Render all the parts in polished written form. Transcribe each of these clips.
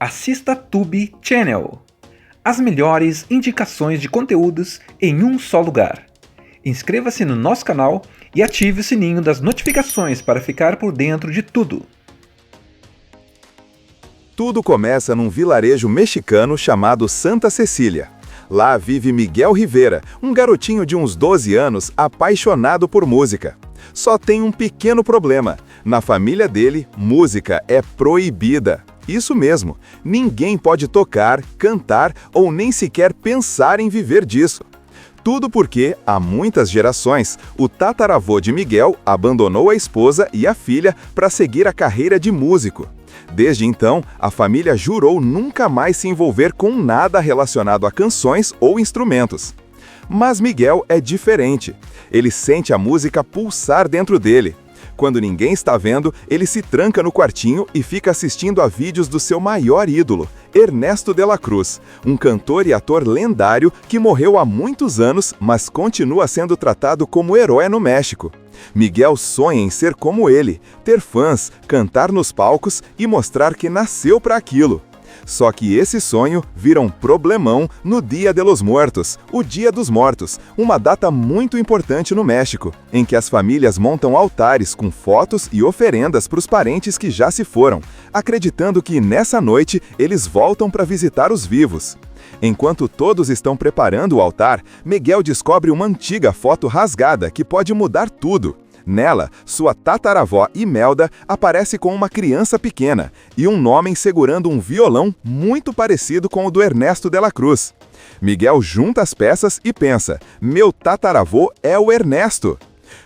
Assista Tube Channel. As melhores indicações de conteúdos em um só lugar. Inscreva-se no nosso canal e ative o sininho das notificações para ficar por dentro de tudo. Tudo começa num vilarejo mexicano chamado Santa Cecília. Lá vive Miguel Rivera, um garotinho de uns 12 anos apaixonado por música. Só tem um pequeno problema. Na família dele, música é proibida. Isso mesmo, ninguém pode tocar, cantar ou nem sequer pensar em viver disso. Tudo porque, há muitas gerações, o tataravô de Miguel abandonou a esposa e a filha para seguir a carreira de músico. Desde então, a família jurou nunca mais se envolver com nada relacionado a canções ou instrumentos. Mas Miguel é diferente. Ele sente a música pulsar dentro dele. Quando ninguém está vendo, ele se tranca no quartinho e fica assistindo a vídeos do seu maior ídolo, Ernesto de la Cruz, um cantor e ator lendário que morreu há muitos anos, mas continua sendo tratado como herói no México. Miguel sonha em ser como ele, ter fãs, cantar nos palcos e mostrar que nasceu para aquilo. Só que esse sonho vira um problemão no Dia de los Muertos, o Dia dos Mortos, uma data muito importante no México, em que as famílias montam altares com fotos e oferendas para os parentes que já se foram, acreditando que nessa noite eles voltam para visitar os vivos. Enquanto todos estão preparando o altar, Miguel descobre uma antiga foto rasgada que pode mudar tudo. Nela, sua tataravó Imelda aparece com uma criança pequena e um homem segurando um violão muito parecido com o do Ernesto de la Cruz. Miguel junta as peças e pensa: meu tataravô é o Ernesto.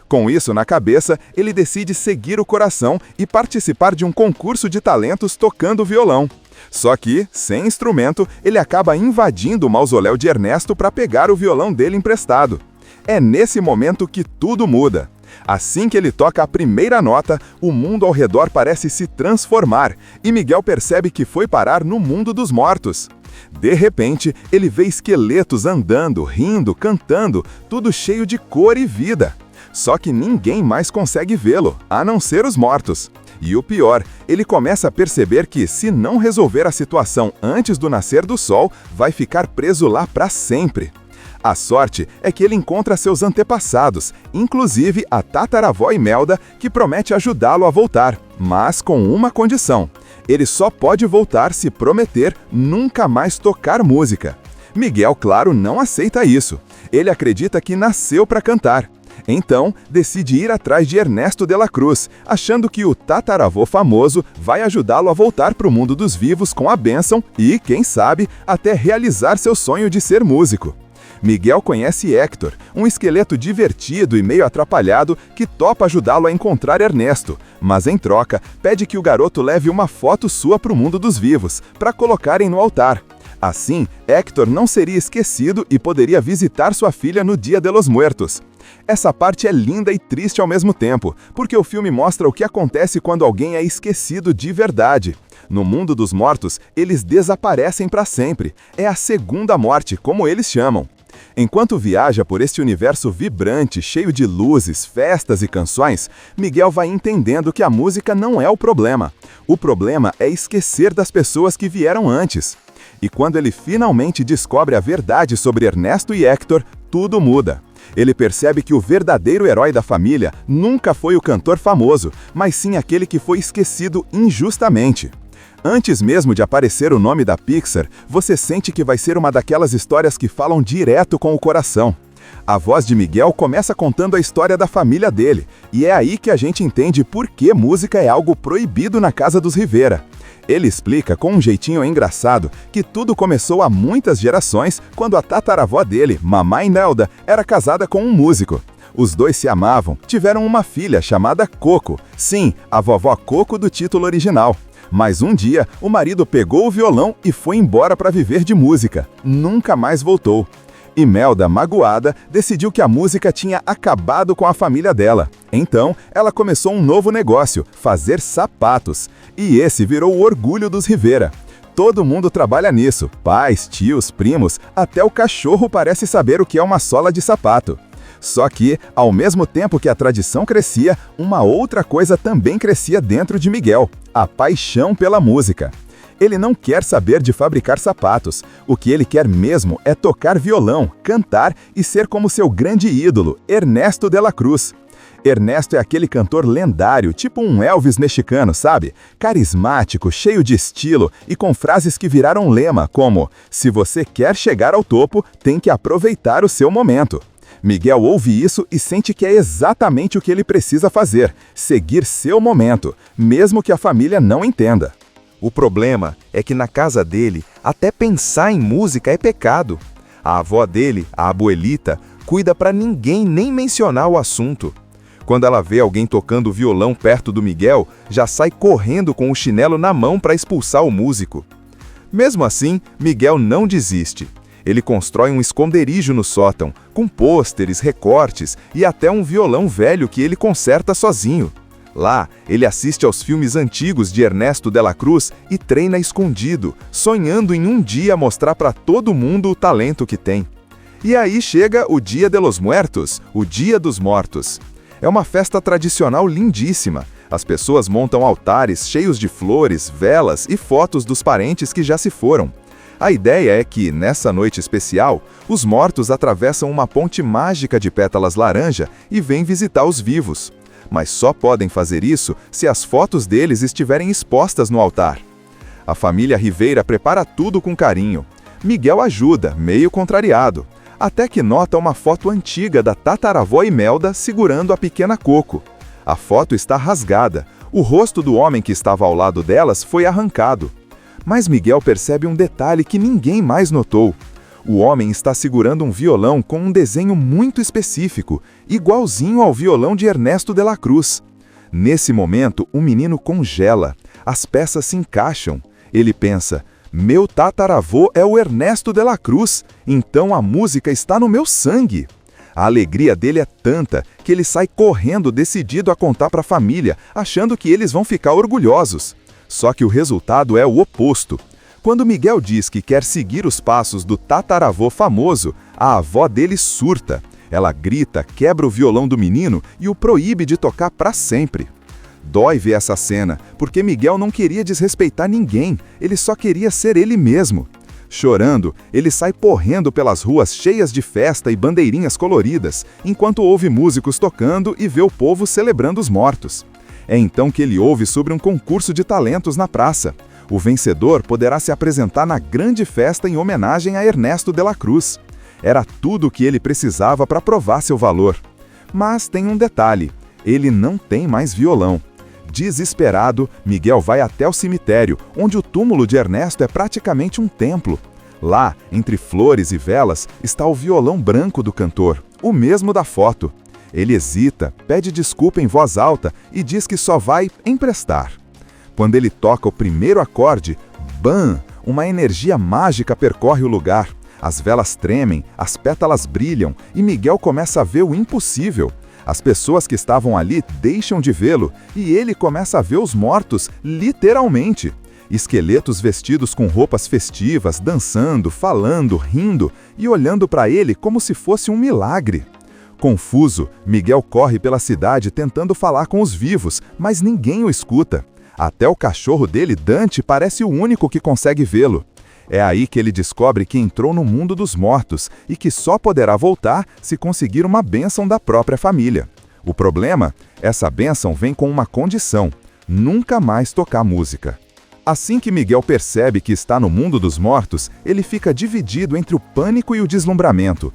Com isso na cabeça, ele decide seguir o coração e participar de um concurso de talentos tocando violão. Só que, sem instrumento, ele acaba invadindo o mausoléu de Ernesto para pegar o violão dele emprestado. É nesse momento que tudo muda. Assim que ele toca a primeira nota, o mundo ao redor parece se transformar, e Miguel percebe que foi parar no mundo dos mortos. De repente, ele vê esqueletos andando, rindo, cantando, tudo cheio de cor e vida. Só que ninguém mais consegue vê-lo, a não ser os mortos. E o pior, ele começa a perceber que, se não resolver a situação antes do nascer do sol, vai ficar preso lá para sempre. A sorte é que ele encontra seus antepassados, inclusive a tataravó Imelda, que promete ajudá-lo a voltar, mas com uma condição. Ele só pode voltar se prometer nunca mais tocar música. Miguel, claro, não aceita isso. Ele acredita que nasceu para cantar. Então, decide ir atrás de Ernesto de la Cruz, achando que o tataravô famoso vai ajudá-lo a voltar para o mundo dos vivos com a bênção e, quem sabe, até realizar seu sonho de ser músico. Miguel conhece Héctor, um esqueleto divertido e meio atrapalhado que topa ajudá-lo a encontrar Ernesto, mas em troca pede que o garoto leve uma foto sua para o mundo dos vivos, para colocarem no altar. Assim, Héctor não seria esquecido e poderia visitar sua filha no Dia de los Muertos. Essa parte é linda e triste ao mesmo tempo, porque o filme mostra o que acontece quando alguém é esquecido de verdade. No mundo dos mortos, eles desaparecem para sempre. É a segunda morte, como eles chamam. Enquanto viaja por este universo vibrante, cheio de luzes, festas e canções, Miguel vai entendendo que a música não é o problema. O problema é esquecer das pessoas que vieram antes. E quando ele finalmente descobre a verdade sobre Ernesto e Héctor, tudo muda. Ele percebe que o verdadeiro herói da família nunca foi o cantor famoso, mas sim aquele que foi esquecido injustamente. Antes mesmo de aparecer o nome da Pixar, você sente que vai ser uma daquelas histórias que falam direto com o coração. A voz de Miguel começa contando a história da família dele, e é aí que a gente entende por que música é algo proibido na casa dos Rivera. Ele explica com um jeitinho engraçado que tudo começou há muitas gerações quando a tataravó dele, Mamãe Nelda, era casada com um músico. Os dois se amavam, tiveram uma filha chamada Coco, sim, a vovó Coco do título original. Mas um dia, o marido pegou o violão e foi embora para viver de música. Nunca mais voltou. Imelda, magoada, decidiu que a música tinha acabado com a família dela. Então, ela começou um novo negócio, fazer sapatos. E esse virou o orgulho dos Rivera. Todo mundo trabalha nisso, pais, tios, primos, até o cachorro parece saber o que é uma sola de sapato. Só que, ao mesmo tempo que a tradição crescia, uma outra coisa também crescia dentro de Miguel: a paixão pela música. Ele não quer saber de fabricar sapatos. O que ele quer mesmo é tocar violão, cantar e ser como seu grande ídolo, Ernesto de la Cruz. Ernesto é aquele cantor lendário, tipo um Elvis mexicano, sabe? Carismático, cheio de estilo e com frases que viraram lema, como: "Se você quer chegar ao topo, tem que aproveitar o seu momento." Miguel ouve isso e sente que é exatamente o que ele precisa fazer, seguir seu momento, mesmo que a família não entenda. O problema é que na casa dele, até pensar em música é pecado. A avó dele, a abuelita, cuida para ninguém nem mencionar o assunto. Quando ela vê alguém tocando violão perto do Miguel, já sai correndo com o chinelo na mão para expulsar o músico. Mesmo assim, Miguel não desiste. Ele constrói um esconderijo no sótão, com pôsteres, recortes e até um violão velho que ele conserta sozinho. Lá, ele assiste aos filmes antigos de Ernesto de la Cruz e treina escondido, sonhando em um dia mostrar para todo mundo o talento que tem. E aí chega o Dia de los Muertos, o Dia dos Mortos. É uma festa tradicional lindíssima. As pessoas montam altares cheios de flores, velas e fotos dos parentes que já se foram. A ideia é que, nessa noite especial, os mortos atravessam uma ponte mágica de pétalas laranja e vêm visitar os vivos. Mas só podem fazer isso se as fotos deles estiverem expostas no altar. A família Rivera prepara tudo com carinho. Miguel ajuda, meio contrariado, até que nota uma foto antiga da tataravó Imelda segurando a pequena Coco. A foto está rasgada. O rosto do homem que estava ao lado delas foi arrancado. Mas Miguel percebe um detalhe que ninguém mais notou. O homem está segurando um violão com um desenho muito específico, igualzinho ao violão de Ernesto de la Cruz. Nesse momento, o menino congela. As peças se encaixam. Ele pensa: "Meu tataravô é o Ernesto de la Cruz, então a música está no meu sangue." A alegria dele é tanta que ele sai correndo decidido a contar para a família, achando que eles vão ficar orgulhosos. Só que o resultado é o oposto. Quando Miguel diz que quer seguir os passos do tataravô famoso, a avó dele surta. Ela grita, quebra o violão do menino e o proíbe de tocar para sempre. Dói ver essa cena, porque Miguel não queria desrespeitar ninguém, ele só queria ser ele mesmo. Chorando, ele sai correndo pelas ruas cheias de festa e bandeirinhas coloridas, enquanto ouve músicos tocando e vê o povo celebrando os mortos. É então que ele ouve sobre um concurso de talentos na praça. O vencedor poderá se apresentar na grande festa em homenagem a Ernesto de la Cruz. Era tudo o que ele precisava para provar seu valor. Mas tem um detalhe: ele não tem mais violão. Desesperado, Miguel vai até o cemitério, onde o túmulo de Ernesto é praticamente um templo. Lá, entre flores e velas, está o violão branco do cantor, o mesmo da foto. Ele hesita, pede desculpa em voz alta e diz que só vai emprestar. Quando ele toca o primeiro acorde, bam! Uma energia mágica percorre o lugar. As velas tremem, as pétalas brilham e Miguel começa a ver o impossível. As pessoas que estavam ali deixam de vê-lo e ele começa a ver os mortos, literalmente. Esqueletos vestidos com roupas festivas, dançando, falando, rindo e olhando para ele como se fosse um milagre. Confuso, Miguel corre pela cidade tentando falar com os vivos, mas ninguém o escuta. Até o cachorro dele, Dante, parece o único que consegue vê-lo. É aí que ele descobre que entrou no mundo dos mortos e que só poderá voltar se conseguir uma bênção da própria família. O problema? Essa bênção vem com uma condição: nunca mais tocar música. Assim que Miguel percebe que está no mundo dos mortos, ele fica dividido entre o pânico e o deslumbramento.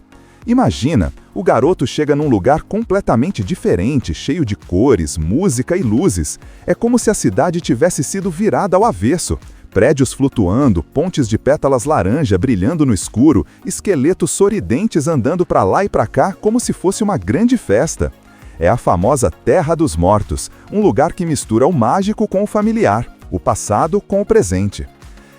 Imagina, o garoto chega num lugar completamente diferente, cheio de cores, música e luzes. É como se a cidade tivesse sido virada ao avesso. Prédios flutuando, pontes de pétalas laranja brilhando no escuro, esqueletos sorridentes andando para lá e para cá como se fosse uma grande festa. É a famosa Terra dos Mortos, um lugar que mistura o mágico com o familiar, o passado com o presente.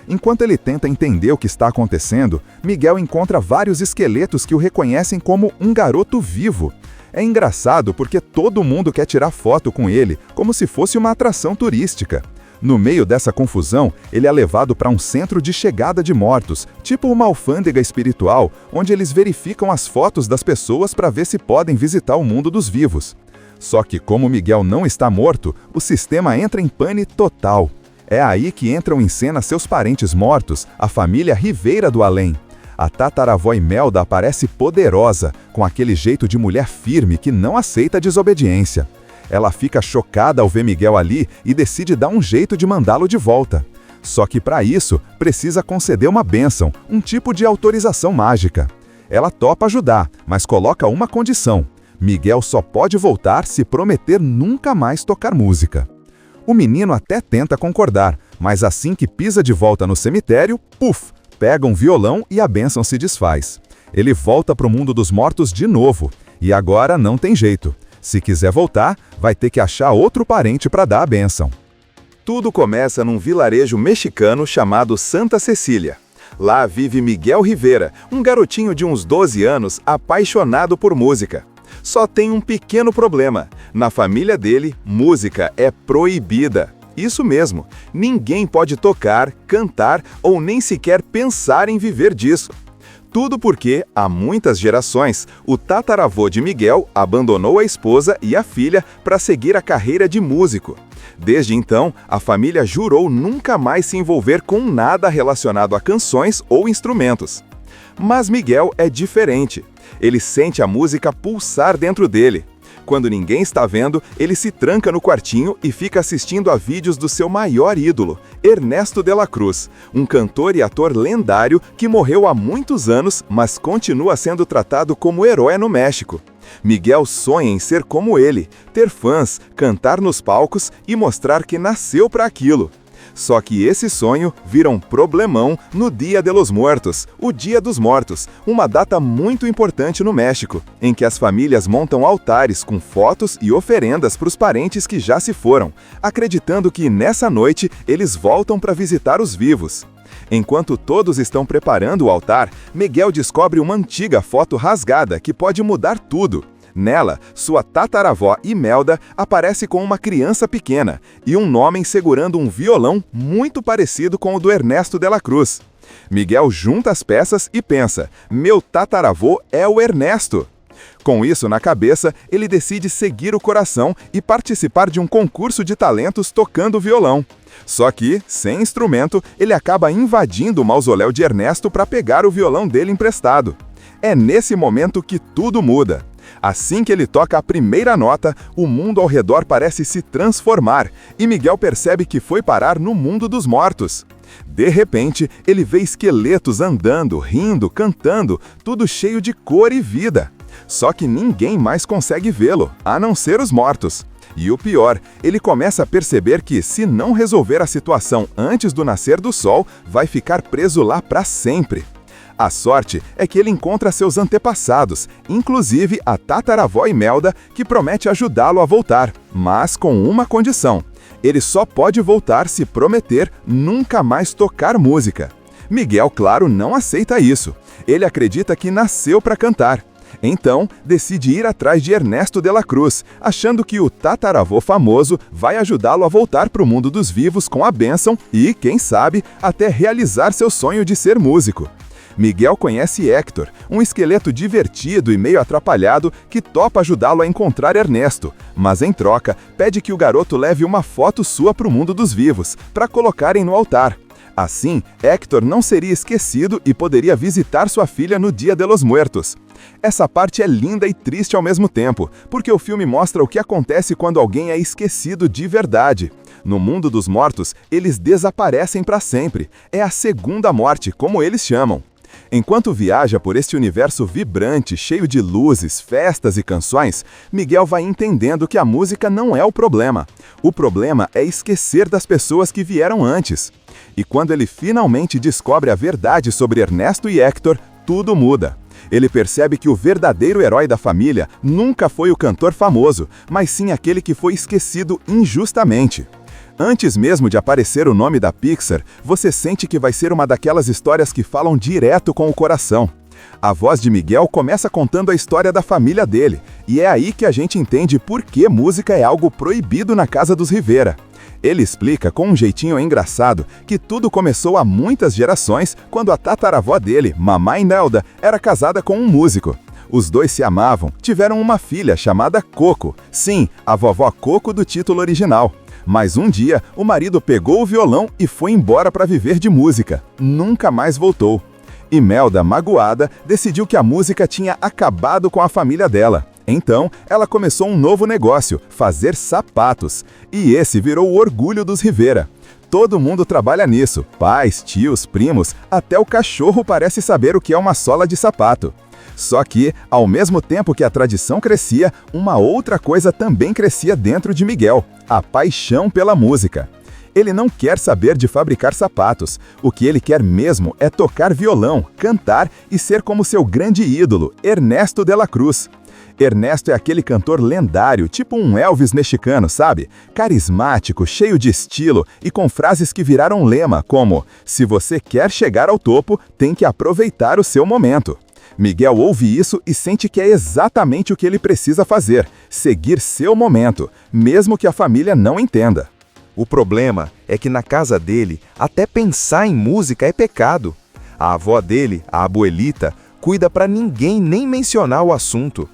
Enquanto ele tenta entender o que está acontecendo, Miguel encontra vários esqueletos que o reconhecem como um garoto vivo. É engraçado porque todo mundo quer tirar foto com ele, como se fosse uma atração turística. No meio dessa confusão, ele é levado para um centro de chegada de mortos, tipo uma alfândega espiritual, onde eles verificam as fotos das pessoas para ver se podem visitar o mundo dos vivos. Só que como Miguel não está morto, o sistema entra em pane total. É aí que entram em cena seus parentes mortos, a família Rivera do além. A tataravó Imelda aparece poderosa, com aquele jeito de mulher firme que não aceita desobediência. Ela fica chocada ao ver Miguel ali e decide dar um jeito de mandá-lo de volta. Só que para isso, precisa conceder uma bênção, um tipo de autorização mágica. Ela topa ajudar, mas coloca uma condição. Miguel só pode voltar se prometer nunca mais tocar música. O menino até tenta concordar, mas assim que pisa de volta no cemitério, puf, pega um violão e a bênção se desfaz. Ele volta para o mundo dos mortos de novo, e agora não tem jeito. Se quiser voltar, vai ter que achar outro parente para dar a bênção. Tudo começa num vilarejo mexicano chamado Santa Cecília. Lá vive Miguel Rivera, um garotinho de uns 12 anos apaixonado por música. Só tem um pequeno problema. Na família dele, música é proibida. Isso mesmo, ninguém pode tocar, cantar ou nem sequer pensar em viver disso. Tudo porque, há muitas gerações, o tataravô de Miguel abandonou a esposa e a filha para seguir a carreira de músico. Desde então, a família jurou nunca mais se envolver com nada relacionado a canções ou instrumentos. Mas Miguel é diferente. Ele sente a música pulsar dentro dele. Quando ninguém está vendo, ele se tranca no quartinho e fica assistindo a vídeos do seu maior ídolo, Ernesto de la Cruz, um cantor e ator lendário que morreu há muitos anos, mas continua sendo tratado como herói no México. Miguel sonha em ser como ele, ter fãs, cantar nos palcos e mostrar que nasceu para aquilo. Só que esse sonho vira um problemão no Dia de los Muertos, o Dia dos Mortos, uma data muito importante no México, em que as famílias montam altares com fotos e oferendas para os parentes que já se foram, acreditando que nessa noite eles voltam para visitar os vivos. Enquanto todos estão preparando o altar, Miguel descobre uma antiga foto rasgada que pode mudar tudo. Nela, sua tataravó Imelda aparece com uma criança pequena e um homem segurando um violão muito parecido com o do Ernesto de la Cruz. Miguel junta as peças e pensa: meu tataravô é o Ernesto. Com isso na cabeça, ele decide seguir o coração e participar de um concurso de talentos tocando violão. Só que, sem instrumento, ele acaba invadindo o mausoléu de Ernesto para pegar o violão dele emprestado. É nesse momento que tudo muda. Assim que ele toca a primeira nota, o mundo ao redor parece se transformar e Miguel percebe que foi parar no mundo dos mortos. De repente, ele vê esqueletos andando, rindo, cantando, tudo cheio de cor e vida. Só que ninguém mais consegue vê-lo, a não ser os mortos. E o pior, ele começa a perceber que, se não resolver a situação antes do nascer do sol, vai ficar preso lá para sempre. A sorte é que ele encontra seus antepassados, inclusive a tataravó Imelda, que promete ajudá-lo a voltar, mas com uma condição. Ele só pode voltar se prometer nunca mais tocar música. Miguel, claro, não aceita isso. Ele acredita que nasceu para cantar. Então, decide ir atrás de Ernesto de la Cruz, achando que o tataravô famoso vai ajudá-lo a voltar para o mundo dos vivos com a bênção e, quem sabe, até realizar seu sonho de ser músico. Miguel conhece Héctor, um esqueleto divertido e meio atrapalhado que topa ajudá-lo a encontrar Ernesto, mas em troca pede que o garoto leve uma foto sua para o mundo dos vivos, para colocarem no altar. Assim, Héctor não seria esquecido e poderia visitar sua filha no Dia de los Muertos. Essa parte é linda e triste ao mesmo tempo, porque o filme mostra o que acontece quando alguém é esquecido de verdade. No mundo dos mortos, eles desaparecem para sempre. É a segunda morte, como eles chamam. Enquanto viaja por este universo vibrante, cheio de luzes, festas e canções, Miguel vai entendendo que a música não é o problema. O problema é esquecer das pessoas que vieram antes. E quando ele finalmente descobre a verdade sobre Ernesto e Héctor, tudo muda. Ele percebe que o verdadeiro herói da família nunca foi o cantor famoso, mas sim aquele que foi esquecido injustamente. Antes mesmo de aparecer o nome da Pixar, você sente que vai ser uma daquelas histórias que falam direto com o coração. A voz de Miguel começa contando a história da família dele, e é aí que a gente entende por que música é algo proibido na casa dos Rivera. Ele explica com um jeitinho engraçado que tudo começou há muitas gerações quando a tataravó dele, Mamá Imelda, era casada com um músico. Os dois se amavam, tiveram uma filha chamada Coco. Sim, a vovó Coco do título original. Mas um dia, o marido pegou o violão e foi embora para viver de música. Nunca mais voltou. Imelda, magoada, decidiu que a música tinha acabado com a família dela. Então, ela começou um novo negócio, fazer sapatos. E esse virou o orgulho dos Rivera. Todo mundo trabalha nisso, pais, tios, primos, até o cachorro parece saber o que é uma sola de sapato. Só que, ao mesmo tempo que a tradição crescia, uma outra coisa também crescia dentro de Miguel: a paixão pela música. Ele não quer saber de fabricar sapatos. O que ele quer mesmo é tocar violão, cantar e ser como seu grande ídolo, Ernesto de la Cruz. Ernesto é aquele cantor lendário, tipo um Elvis mexicano, sabe? Carismático, cheio de estilo e com frases que viraram lema, como: se você quer chegar ao topo, tem que aproveitar o seu momento. Miguel ouve isso e sente que é exatamente o que ele precisa fazer: seguir seu momento, mesmo que a família não entenda. O problema é que na casa dele, até pensar em música é pecado. A avó dele, a abuelita, cuida para ninguém nem mencionar o assunto.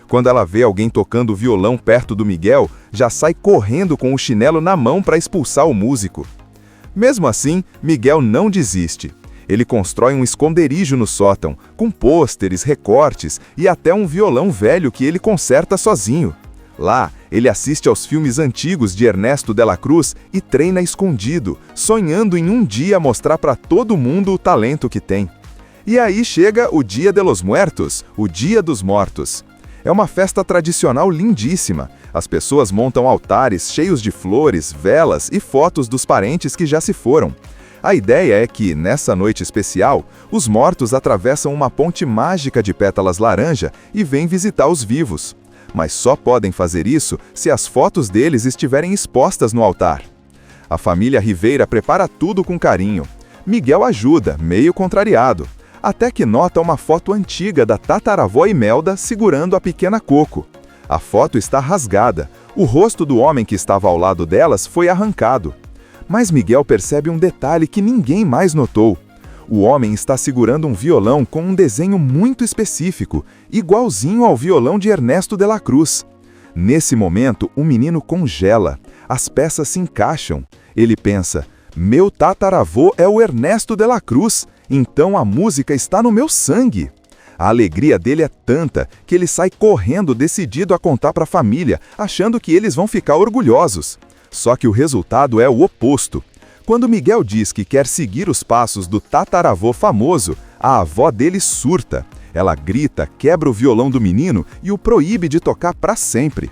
Quando ela vê alguém tocando violão perto do Miguel, já sai correndo com o chinelo na mão para expulsar o músico. Mesmo assim, Miguel não desiste. Ele constrói um esconderijo no sótão, com pôsteres, recortes e até um violão velho que ele conserta sozinho. Lá, ele assiste aos filmes antigos de Ernesto de la Cruz e treina escondido, sonhando em um dia mostrar para todo mundo o talento que tem. E aí chega o Dia de los Muertos, o Dia dos Mortos. É uma festa tradicional lindíssima. As pessoas montam altares cheios de flores, velas e fotos dos parentes que já se foram. A ideia é que, nessa noite especial, os mortos atravessam uma ponte mágica de pétalas laranja e vêm visitar os vivos. Mas só podem fazer isso se as fotos deles estiverem expostas no altar. A família Rivera prepara tudo com carinho. Miguel ajuda, meio contrariado, até que nota uma foto antiga da tataravó Imelda segurando a pequena Coco. A foto está rasgada. O rosto do homem que estava ao lado delas foi arrancado. Mas Miguel percebe um detalhe que ninguém mais notou. O homem está segurando um violão com um desenho muito específico, igualzinho ao violão de Ernesto de la Cruz. Nesse momento, o menino congela. As peças se encaixam. Ele pensa: meu tataravô é o Ernesto de la Cruz, então a música está no meu sangue. A alegria dele é tanta que ele sai correndo, decidido a contar para a família, achando que eles vão ficar orgulhosos. Só que o resultado é o oposto. Quando Miguel diz que quer seguir os passos do tataravô famoso, a avó dele surta. Ela grita, quebra o violão do menino e o proíbe de tocar para sempre.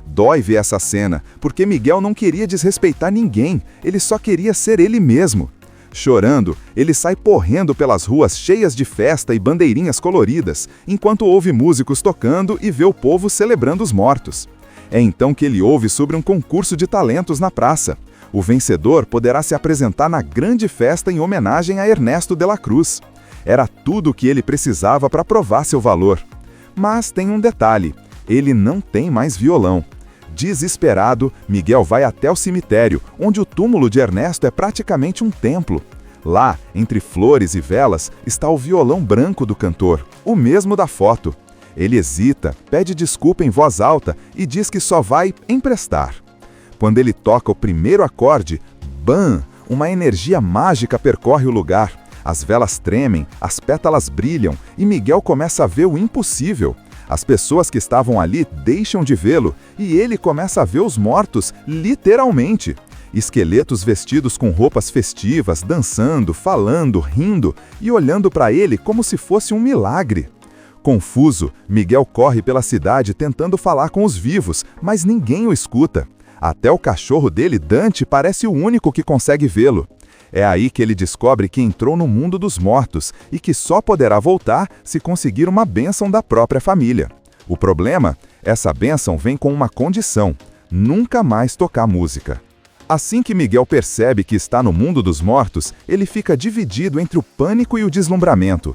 Dói ver essa cena, porque Miguel não queria desrespeitar ninguém, ele só queria ser ele mesmo. Chorando, ele sai correndo pelas ruas cheias de festa e bandeirinhas coloridas, enquanto ouve músicos tocando e vê o povo celebrando os mortos. É então que ele ouve sobre um concurso de talentos na praça. O vencedor poderá se apresentar na grande festa em homenagem a Ernesto de la Cruz. Era tudo o que ele precisava para provar seu valor. Mas tem um detalhe: ele não tem mais violão. Desesperado, Miguel vai até o cemitério, onde o túmulo de Ernesto é praticamente um templo. Lá, entre flores e velas, está o violão branco do cantor, o mesmo da foto. Ele hesita, pede desculpa em voz alta e diz que só vai emprestar. Quando ele toca o primeiro acorde, bam! Uma energia mágica percorre o lugar. As velas tremem, as pétalas brilham e Miguel começa a ver o impossível. As pessoas que estavam ali deixam de vê-lo e ele começa a ver os mortos, literalmente. Esqueletos vestidos com roupas festivas, dançando, falando, rindo e olhando para ele como se fosse um milagre. Confuso, Miguel corre pela cidade tentando falar com os vivos, mas ninguém o escuta. Até o cachorro dele, Dante, parece o único que consegue vê-lo. É aí que ele descobre que entrou no mundo dos mortos e que só poderá voltar se conseguir uma bênção da própria família. O problema? Essa bênção vem com uma condição: nunca mais tocar música. Assim que Miguel percebe que está no mundo dos mortos, ele fica dividido entre o pânico e o deslumbramento.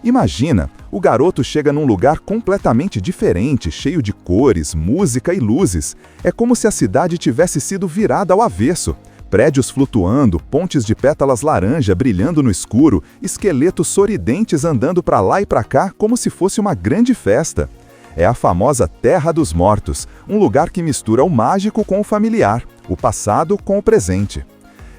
Imagina, o garoto chega num lugar completamente diferente, cheio de cores, música e luzes. É como se a cidade tivesse sido virada ao avesso. Prédios flutuando, pontes de pétalas laranja brilhando no escuro, esqueletos sorridentes andando para lá e para cá como se fosse uma grande festa. É a famosa Terra dos Mortos, um lugar que mistura o mágico com o familiar, o passado com o presente.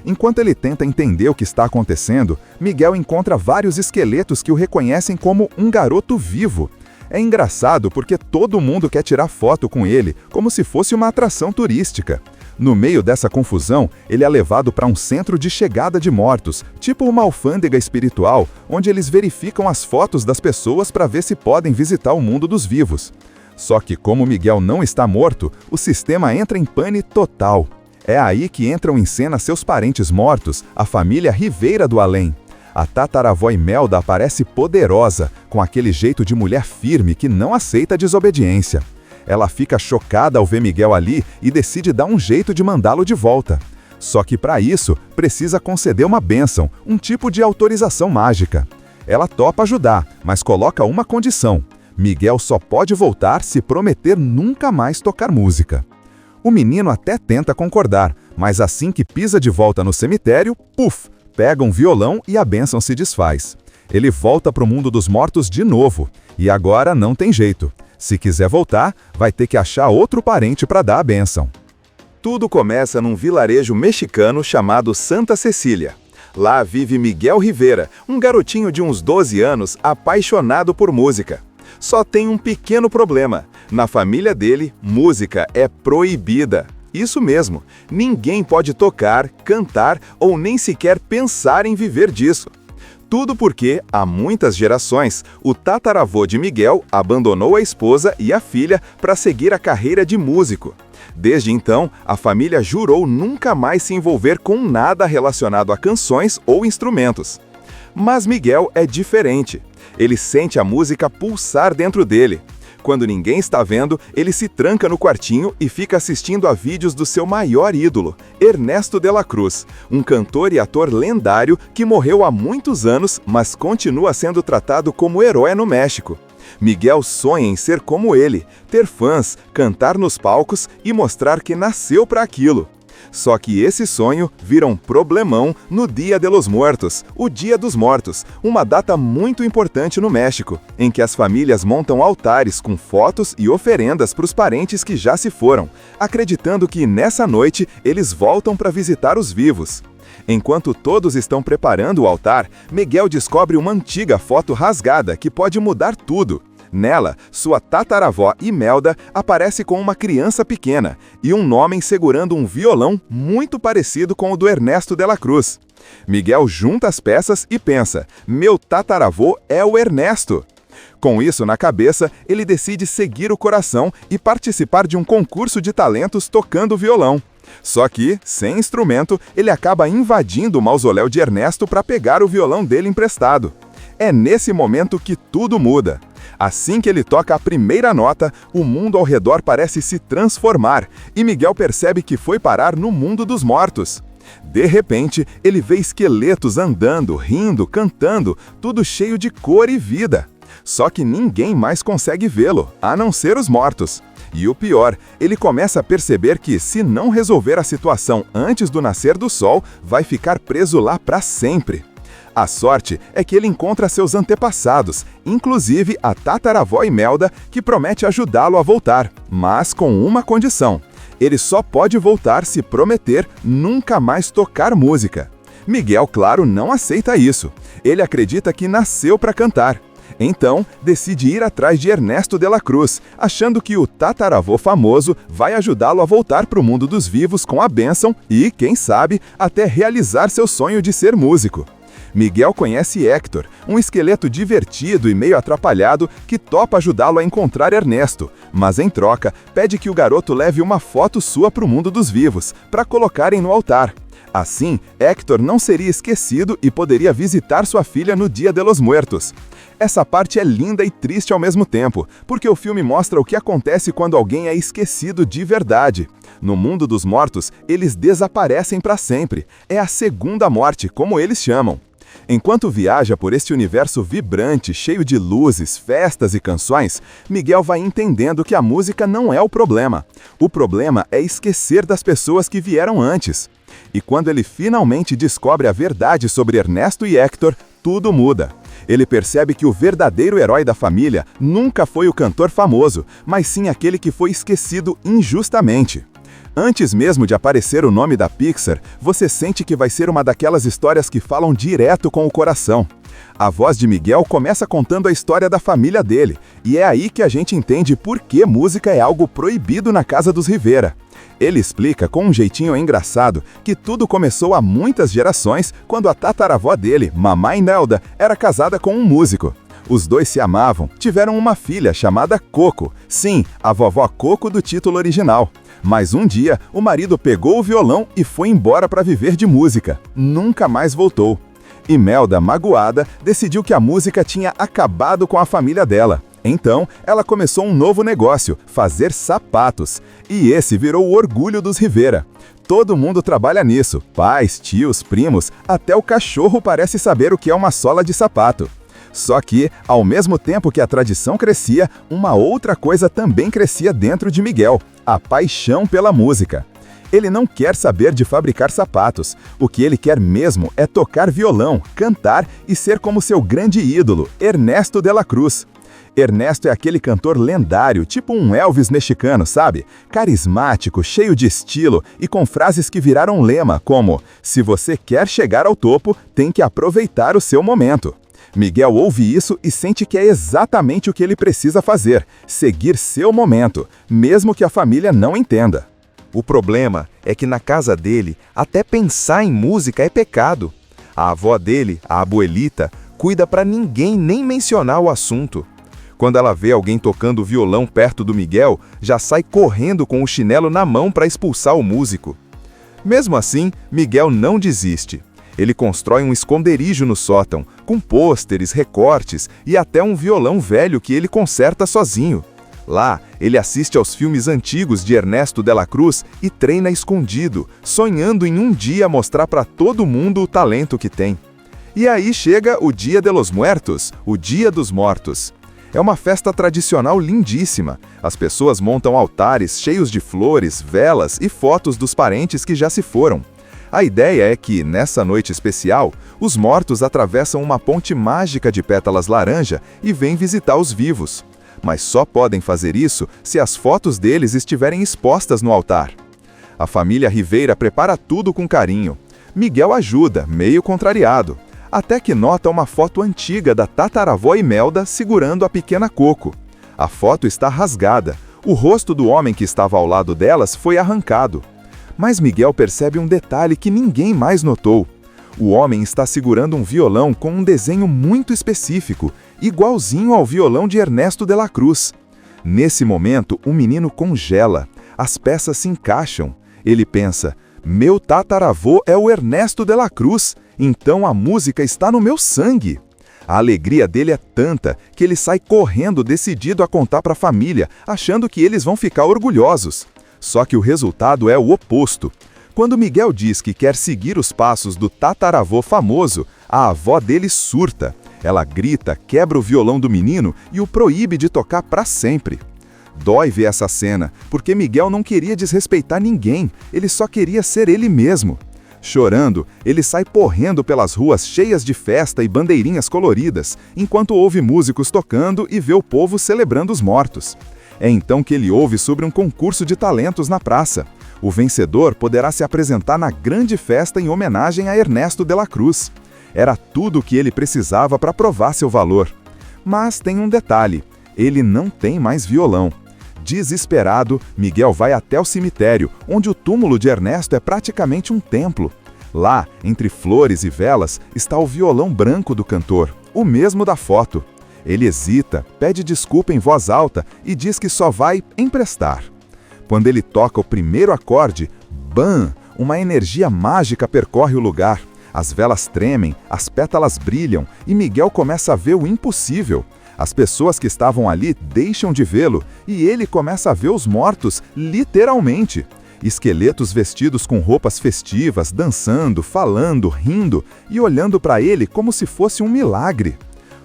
Enquanto ele tenta entender o que está acontecendo, Miguel encontra vários esqueletos que o reconhecem como um garoto vivo. É engraçado porque todo mundo quer tirar foto com ele, como se fosse uma atração turística. No meio dessa confusão, ele é levado para um centro de chegada de mortos, tipo uma alfândega espiritual, onde eles verificam as fotos das pessoas para ver se podem visitar o mundo dos vivos. Só que como Miguel não está morto, o sistema entra em pane total. É aí que entram em cena seus parentes mortos, a família Rivera do Além. A tataravó Imelda aparece poderosa, com aquele jeito de mulher firme que não aceita desobediência. Ela fica chocada ao ver Miguel ali e decide dar um jeito de mandá-lo de volta. Só que para isso, precisa conceder uma bênção, um tipo de autorização mágica. Ela topa ajudar, mas coloca uma condição. Miguel só pode voltar se prometer nunca mais tocar música. O menino até tenta concordar, mas assim que pisa de volta no cemitério, puf, pega um violão e a bênção se desfaz. Ele volta para o mundo dos mortos de novo, e agora não tem jeito. Se quiser voltar, vai ter que achar outro parente para dar a bênção. Tudo começa num vilarejo mexicano chamado Santa Cecília. Lá vive Miguel Rivera, um garotinho de uns 12 anos apaixonado por música. Só tem um pequeno problema. Na família dele, música é proibida. Isso mesmo, ninguém pode tocar, cantar ou nem sequer pensar em viver disso. Tudo porque, há muitas gerações, o tataravô de Miguel abandonou a esposa e a filha para seguir a carreira de músico. Desde então, a família jurou nunca mais se envolver com nada relacionado a canções ou instrumentos. Mas Miguel é diferente. Ele sente a música pulsar dentro dele. Quando ninguém está vendo, ele se tranca no quartinho e fica assistindo a vídeos do seu maior ídolo, Ernesto de la Cruz, um cantor e ator lendário que morreu há muitos anos, mas continua sendo tratado como herói no México. Miguel sonha em ser como ele, ter fãs, cantar nos palcos e mostrar que nasceu para aquilo. Só que esse sonho vira um problemão no Dia de los Muertos, o Dia dos Mortos, uma data muito importante no México, em que as famílias montam altares com fotos e oferendas para os parentes que já se foram, acreditando que nessa noite eles voltam para visitar os vivos. Enquanto todos estão preparando o altar, Miguel descobre uma antiga foto rasgada que pode mudar tudo. Nela, sua tataravó Imelda aparece com uma criança pequena e um homem segurando um violão muito parecido com o do Ernesto de la Cruz. Miguel junta as peças e pensa, meu tataravô é o Ernesto. Com isso na cabeça, ele decide seguir o coração e participar de um concurso de talentos tocando violão. Só que, sem instrumento, ele acaba invadindo o mausoléu de Ernesto para pegar o violão dele emprestado. É nesse momento que tudo muda. Assim que ele toca a primeira nota, o mundo ao redor parece se transformar e Miguel percebe que foi parar no mundo dos mortos. De repente, ele vê esqueletos andando, rindo, cantando, tudo cheio de cor e vida. Só que ninguém mais consegue vê-lo, a não ser os mortos. E o pior, ele começa a perceber que, se não resolver a situação antes do nascer do sol, vai ficar preso lá para sempre. A sorte é que ele encontra seus antepassados, inclusive a tataravó Imelda, que promete ajudá-lo a voltar, mas com uma condição. Ele só pode voltar se prometer nunca mais tocar música. Miguel, claro, não aceita isso. Ele acredita que nasceu para cantar. Então, decide ir atrás de Ernesto de la Cruz, achando que o tataravô famoso vai ajudá-lo a voltar para o mundo dos vivos com a bênção e, quem sabe, até realizar seu sonho de ser músico. Miguel conhece Héctor, um esqueleto divertido e meio atrapalhado que topa ajudá-lo a encontrar Ernesto, mas em troca pede que o garoto leve uma foto sua para o mundo dos vivos, para colocarem no altar. Assim, Héctor não seria esquecido e poderia visitar sua filha no Dia de los Muertos. Essa parte é linda e triste ao mesmo tempo, porque o filme mostra o que acontece quando alguém é esquecido de verdade. No mundo dos mortos, eles desaparecem para sempre. É a segunda morte, como eles chamam. Enquanto viaja por este universo vibrante, cheio de luzes, festas e canções, Miguel vai entendendo que a música não é o problema. O problema é esquecer das pessoas que vieram antes. E quando ele finalmente descobre a verdade sobre Ernesto e Héctor, tudo muda. Ele percebe que o verdadeiro herói da família nunca foi o cantor famoso, mas sim aquele que foi esquecido injustamente. Antes mesmo de aparecer o nome da Pixar, você sente que vai ser uma daquelas histórias que falam direto com o coração. A voz de Miguel começa contando a história da família dele, e é aí que a gente entende por que música é algo proibido na casa dos Rivera. Ele explica com um jeitinho engraçado que tudo começou há muitas gerações quando a tataravó dele, Mamãe Nelda, era casada com um músico. Os dois se amavam, tiveram uma filha chamada Coco, sim, a vovó Coco do título original. Mas um dia, o marido pegou o violão e foi embora para viver de música. Nunca mais voltou. Imelda, magoada, decidiu que a música tinha acabado com a família dela. Então, ela começou um novo negócio, fazer sapatos. E esse virou o orgulho dos Rivera. Todo mundo trabalha nisso, pais, tios, primos, até o cachorro parece saber o que é uma sola de sapato. Só que, ao mesmo tempo que a tradição crescia, uma outra coisa também crescia dentro de Miguel: a paixão pela música. Ele não quer saber de fabricar sapatos. O que ele quer mesmo é tocar violão, cantar e ser como seu grande ídolo, Ernesto de la Cruz. Ernesto é aquele cantor lendário, tipo um Elvis mexicano, sabe? Carismático, cheio de estilo e com frases que viraram lema, como: "Se você quer chegar ao topo, tem que aproveitar o seu momento." Miguel ouve isso e sente que é exatamente o que ele precisa fazer: seguir seu momento, mesmo que a família não entenda. O problema é que na casa dele, até pensar em música é pecado. A avó dele, a abuelita, cuida para ninguém nem mencionar o assunto. Quando ela vê alguém tocando violão perto do Miguel, já sai correndo com o chinelo na mão para expulsar o músico. Mesmo assim, Miguel não desiste. Ele constrói um esconderijo no sótão, com pôsteres, recortes e até um violão velho que ele conserta sozinho. Lá, ele assiste aos filmes antigos de Ernesto de la Cruz e treina escondido, sonhando em um dia mostrar para todo mundo o talento que tem. E aí chega o Dia de los Muertos, o Dia dos Mortos. É uma festa tradicional lindíssima. As pessoas montam altares cheios de flores, velas e fotos dos parentes que já se foram. A ideia é que, nessa noite especial, os mortos atravessam uma ponte mágica de pétalas laranja e vêm visitar os vivos. Mas só podem fazer isso se as fotos deles estiverem expostas no altar. A família Rivera prepara tudo com carinho. Miguel ajuda, meio contrariado, até que nota uma foto antiga da tataravó Imelda segurando a pequena Coco. A foto está rasgada. O rosto do homem que estava ao lado delas foi arrancado. Mas Miguel percebe um detalhe que ninguém mais notou. O homem está segurando um violão com um desenho muito específico, igualzinho ao violão de Ernesto de la Cruz. Nesse momento, o menino congela. As peças se encaixam. Ele pensa: meu tataravô é o Ernesto de la Cruz, então a música está no meu sangue. A alegria dele é tanta que ele sai correndo, decidido a contar para a família, achando que eles vão ficar orgulhosos. Só que o resultado é o oposto. Quando Miguel diz que quer seguir os passos do tataravô famoso, a avó dele surta. Ela grita, quebra o violão do menino e o proíbe de tocar para sempre. Dói ver essa cena, porque Miguel não queria desrespeitar ninguém, ele só queria ser ele mesmo. Chorando, ele sai correndo pelas ruas cheias de festa e bandeirinhas coloridas, enquanto ouve músicos tocando e vê o povo celebrando os mortos. É então que ele ouve sobre um concurso de talentos na praça. O vencedor poderá se apresentar na grande festa em homenagem a Ernesto de la Cruz. Era tudo o que ele precisava para provar seu valor. Mas tem um detalhe: ele não tem mais violão. Desesperado, Miguel vai até o cemitério, onde o túmulo de Ernesto é praticamente um templo. Lá, entre flores e velas, está o violão branco do cantor, o mesmo da foto. Ele hesita, pede desculpa em voz alta e diz que só vai emprestar. Quando ele toca o primeiro acorde, bam! Uma energia mágica percorre o lugar. As velas tremem, as pétalas brilham e Miguel começa a ver o impossível. As pessoas que estavam ali deixam de vê-lo e ele começa a ver os mortos, literalmente. Esqueletos vestidos com roupas festivas, dançando, falando, rindo e olhando para ele como se fosse um milagre.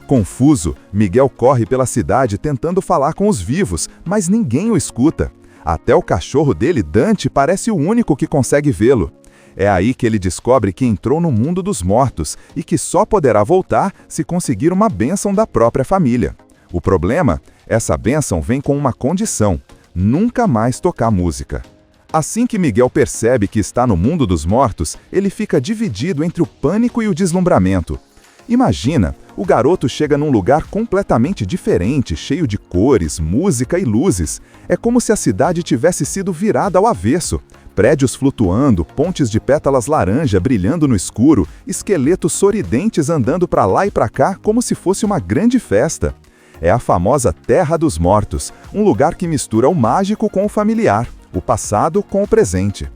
Confuso, Miguel corre pela cidade tentando falar com os vivos, mas ninguém o escuta. Até o cachorro dele, Dante, parece o único que consegue vê-lo. É aí que ele descobre que entrou no mundo dos mortos e que só poderá voltar se conseguir uma bênção da própria família. O problema? Essa bênção vem com uma condição: nunca mais tocar música. Assim que Miguel percebe que está no mundo dos mortos, ele fica dividido entre o pânico e o deslumbramento. Imagina, o garoto chega num lugar completamente diferente, cheio de cores, música e luzes. É como se a cidade tivesse sido virada ao avesso. Prédios flutuando, pontes de pétalas laranja brilhando no escuro, esqueletos sorridentes andando para lá e para cá como se fosse uma grande festa. É a famosa Terra dos Mortos, um lugar que mistura o mágico com o familiar, o passado com o presente.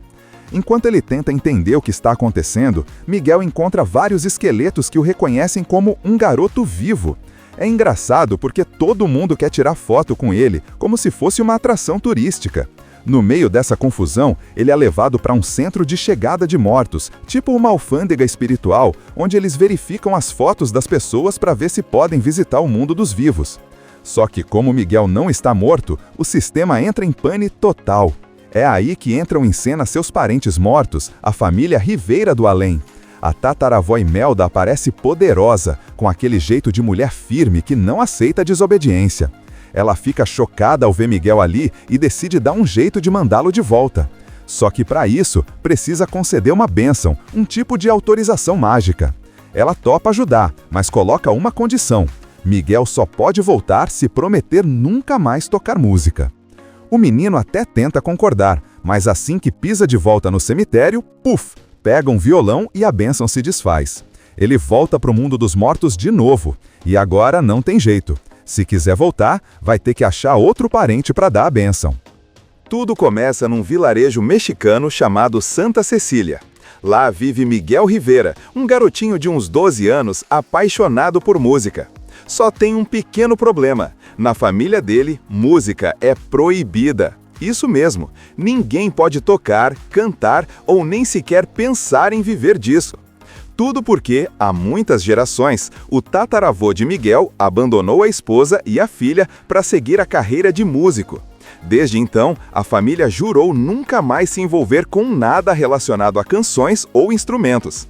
Enquanto ele tenta entender o que está acontecendo, Miguel encontra vários esqueletos que o reconhecem como um garoto vivo. É engraçado porque todo mundo quer tirar foto com ele, como se fosse uma atração turística. No meio dessa confusão, ele é levado para um centro de chegada de mortos, tipo uma alfândega espiritual, onde eles verificam as fotos das pessoas para ver se podem visitar o mundo dos vivos. Só que como Miguel não está morto, o sistema entra em pane total. É aí que entram em cena seus parentes mortos, a família Rivera do Além. A tataravó Imelda aparece poderosa, com aquele jeito de mulher firme que não aceita desobediência. Ela fica chocada ao ver Miguel ali e decide dar um jeito de mandá-lo de volta. Só que para isso, precisa conceder uma bênção, um tipo de autorização mágica. Ela topa ajudar, mas coloca uma condição: Miguel só pode voltar se prometer nunca mais tocar música. O menino até tenta concordar, mas assim que pisa de volta no cemitério, puf, pega um violão e a bênção se desfaz. Ele volta para o mundo dos mortos de novo, e agora não tem jeito. Se quiser voltar, vai ter que achar outro parente para dar a bênção. Tudo começa num vilarejo mexicano chamado Santa Cecília. Lá vive Miguel Rivera, um garotinho de uns 12 anos apaixonado por música. Só tem um pequeno problema: na família dele, música é proibida. Isso mesmo, ninguém pode tocar, cantar ou nem sequer pensar em viver disso. Tudo porque, há muitas gerações, o tataravô de Miguel abandonou a esposa e a filha para seguir a carreira de músico. Desde então, a família jurou nunca mais se envolver com nada relacionado a canções ou instrumentos.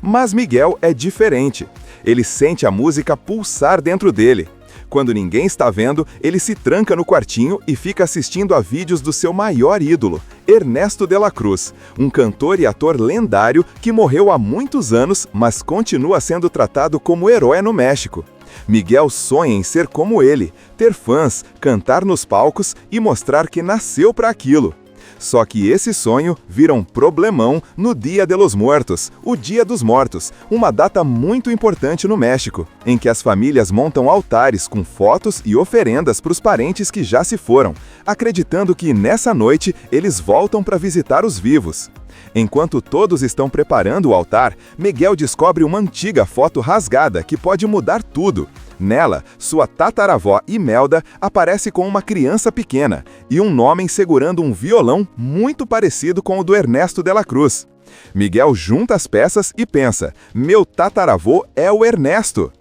Mas Miguel é diferente. Ele sente a música pulsar dentro dele. Quando ninguém está vendo, ele se tranca no quartinho e fica assistindo a vídeos do seu maior ídolo, Ernesto de la Cruz, um cantor e ator lendário que morreu há muitos anos, mas continua sendo tratado como herói no México. Miguel sonha em ser como ele, ter fãs, cantar nos palcos e mostrar que nasceu para aquilo. Só que esse sonho vira um problemão no Dia de los Muertos, o Dia dos Mortos, uma data muito importante no México, em que as famílias montam altares com fotos e oferendas para os parentes que já se foram, acreditando que nessa noite eles voltam para visitar os vivos. Enquanto todos estão preparando o altar, Miguel descobre uma antiga foto rasgada que pode mudar tudo. Nela, sua tataravó Imelda aparece com uma criança pequena e um homem segurando um violão muito parecido com o do Ernesto de la Cruz. Miguel junta as peças e pensa: meu tataravô é o Ernesto.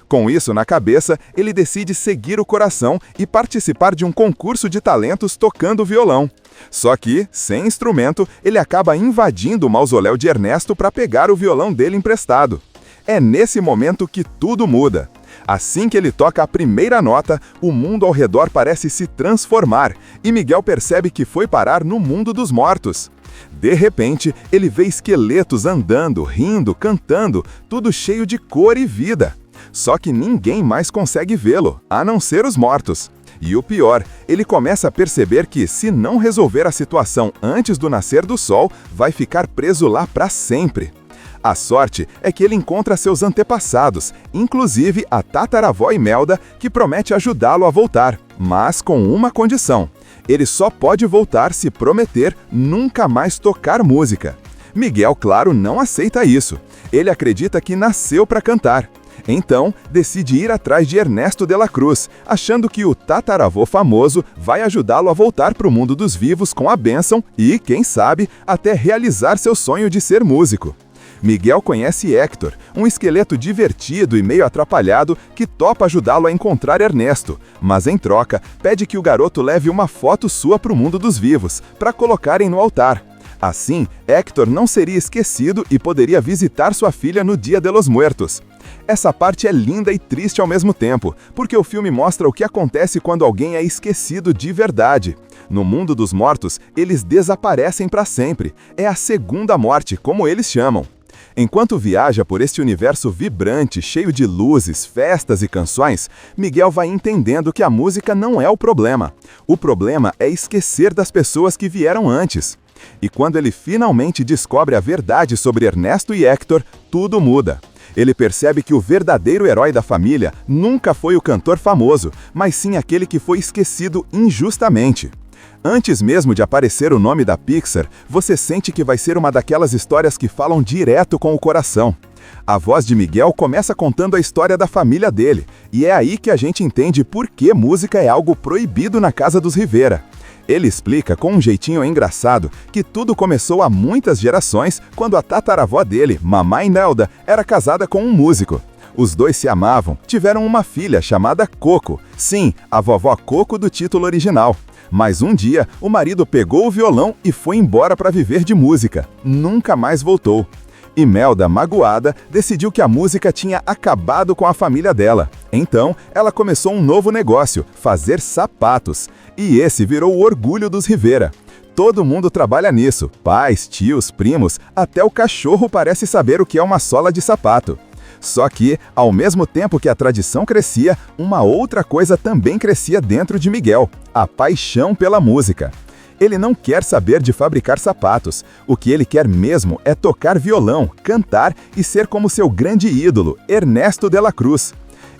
Com isso na cabeça, ele decide seguir o coração e participar de um concurso de talentos tocando violão. Só que, sem instrumento, ele acaba invadindo o mausoléu de Ernesto para pegar o violão dele emprestado. É nesse momento que tudo muda. Assim que ele toca a primeira nota, o mundo ao redor parece se transformar e Miguel percebe que foi parar no mundo dos mortos. De repente, ele vê esqueletos andando, rindo, cantando, tudo cheio de cor e vida. Só que ninguém mais consegue vê-lo, a não ser os mortos. E o pior, ele começa a perceber que, se não resolver a situação antes do nascer do sol, vai ficar preso lá para sempre. A sorte é que ele encontra seus antepassados, inclusive a tataravó Imelda, que promete ajudá-lo a voltar, mas com uma condição: ele só pode voltar se prometer nunca mais tocar música. Miguel, claro, não aceita isso. Ele acredita que nasceu para cantar. Então, decide ir atrás de Ernesto de la Cruz, achando que o tataravô famoso vai ajudá-lo a voltar para o mundo dos vivos com a bênção e, quem sabe, até realizar seu sonho de ser músico. Miguel conhece Héctor, um esqueleto divertido e meio atrapalhado que topa ajudá-lo a encontrar Ernesto, mas em troca pede que o garoto leve uma foto sua para o mundo dos vivos, para colocarem no altar. Assim, Héctor não seria esquecido e poderia visitar sua filha no Dia de los Muertos. Essa parte é linda e triste ao mesmo tempo, porque o filme mostra o que acontece quando alguém é esquecido de verdade. No mundo dos mortos, eles desaparecem para sempre. É a segunda morte, como eles chamam. Enquanto viaja por este universo vibrante, cheio de luzes, festas e canções, Miguel vai entendendo que a música não é o problema. O problema é esquecer das pessoas que vieram antes. E quando ele finalmente descobre a verdade sobre Ernesto e Héctor, tudo muda. Ele percebe que o verdadeiro herói da família nunca foi o cantor famoso, mas sim aquele que foi esquecido injustamente. Antes mesmo de aparecer o nome da Pixar, você sente que vai ser uma daquelas histórias que falam direto com o coração. A voz de Miguel começa contando a história da família dele, e é aí que a gente entende por que música é algo proibido na casa dos Rivera. Ele explica com um jeitinho engraçado que tudo começou há muitas gerações quando a tataravó dele, Mamãe Nelda, era casada com um músico. Os dois se amavam, tiveram uma filha chamada Coco. Sim, a vovó Coco do título original. Mas um dia, o marido pegou o violão e foi embora para viver de música. Nunca mais voltou. Imelda, magoada, decidiu que a música tinha acabado com a família dela. Então, ela começou um novo negócio, fazer sapatos. E esse virou o orgulho dos Rivera. Todo mundo trabalha nisso, pais, tios, primos, até o cachorro parece saber o que é uma sola de sapato. Só que, ao mesmo tempo que a tradição crescia, uma outra coisa também crescia dentro de Miguel: a paixão pela música. Ele não quer saber de fabricar sapatos. O que ele quer mesmo é tocar violão, cantar e ser como seu grande ídolo, Ernesto de la Cruz.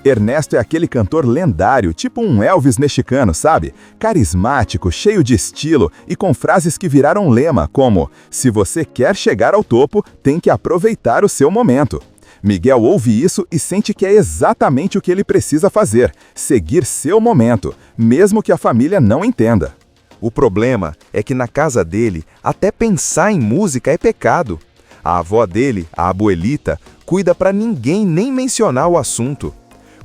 Ernesto é aquele cantor lendário, tipo um Elvis mexicano, sabe? Carismático, cheio de estilo e com frases que viraram lema, como: "Se você quer chegar ao topo, tem que aproveitar o seu momento." Miguel ouve isso e sente que é exatamente o que ele precisa fazer: seguir seu momento, mesmo que a família não entenda. O problema é que na casa dele, até pensar em música é pecado. A avó dele, a abuelita, cuida para ninguém nem mencionar o assunto.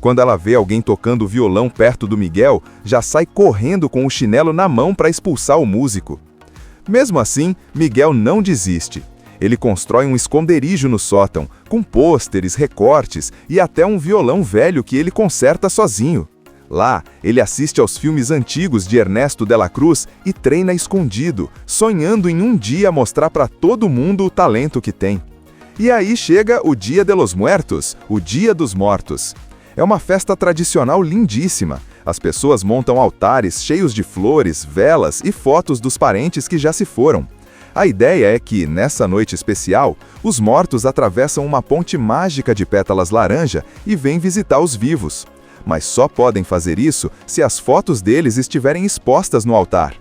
Quando ela vê alguém tocando violão perto do Miguel, já sai correndo com o chinelo na mão para expulsar o músico. Mesmo assim, Miguel não desiste. Ele constrói um esconderijo no sótão, com pôsteres, recortes e até um violão velho que ele conserta sozinho. Lá, ele assiste aos filmes antigos de Ernesto de la Cruz e treina escondido, sonhando em um dia mostrar para todo mundo o talento que tem. E aí chega o Dia de los Muertos, o Dia dos Mortos. É uma festa tradicional lindíssima. As pessoas montam altares cheios de flores, velas e fotos dos parentes que já se foram. A ideia é que, nessa noite especial, os mortos atravessam uma ponte mágica de pétalas laranja e vêm visitar os vivos. Mas só podem fazer isso se as fotos deles estiverem expostas no altar.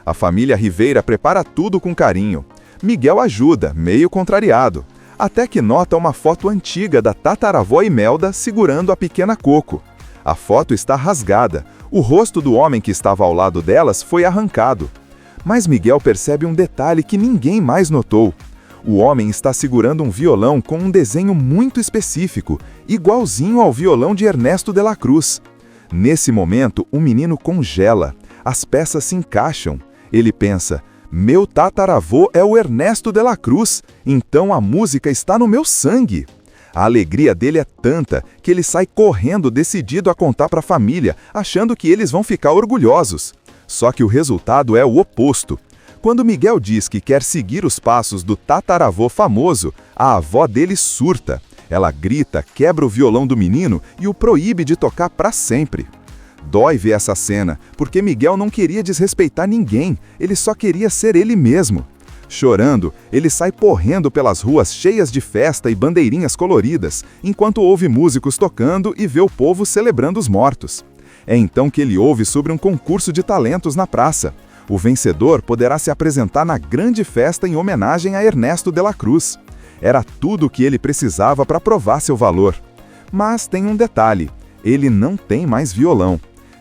A família Rivera prepara tudo com carinho. Miguel ajuda, meio contrariado, até que nota uma foto antiga da tataravó Imelda segurando a pequena Coco. A foto está rasgada, o rosto do homem que estava ao lado delas foi arrancado. Mas Miguel percebe um detalhe que ninguém mais notou. O homem está segurando um violão com um desenho muito específico, igualzinho ao violão de Ernesto de la Cruz. Nesse momento, o menino congela. As peças se encaixam. Ele pensa: meu tataravô é o Ernesto de la Cruz, então a música está no meu sangue. A alegria dele é tanta que ele sai correndo decidido a contar para a família, achando que eles vão ficar orgulhosos. Só que o resultado é o oposto. Quando Miguel diz que quer seguir os passos do tataravô famoso, a avó dele surta. Ela grita, quebra o violão do menino e o proíbe de tocar para sempre. Dói ver essa cena, porque Miguel não queria desrespeitar ninguém, ele só queria ser ele mesmo. Chorando, ele sai correndo pelas ruas cheias de festa e bandeirinhas coloridas, enquanto ouve músicos tocando e vê o povo celebrando os mortos. É então que ele ouve sobre um concurso de talentos na praça. O vencedor poderá se apresentar na grande festa em homenagem a Ernesto de la Cruz. Era tudo o que ele precisava para provar seu valor. Mas tem um detalhe: ele não tem mais violão.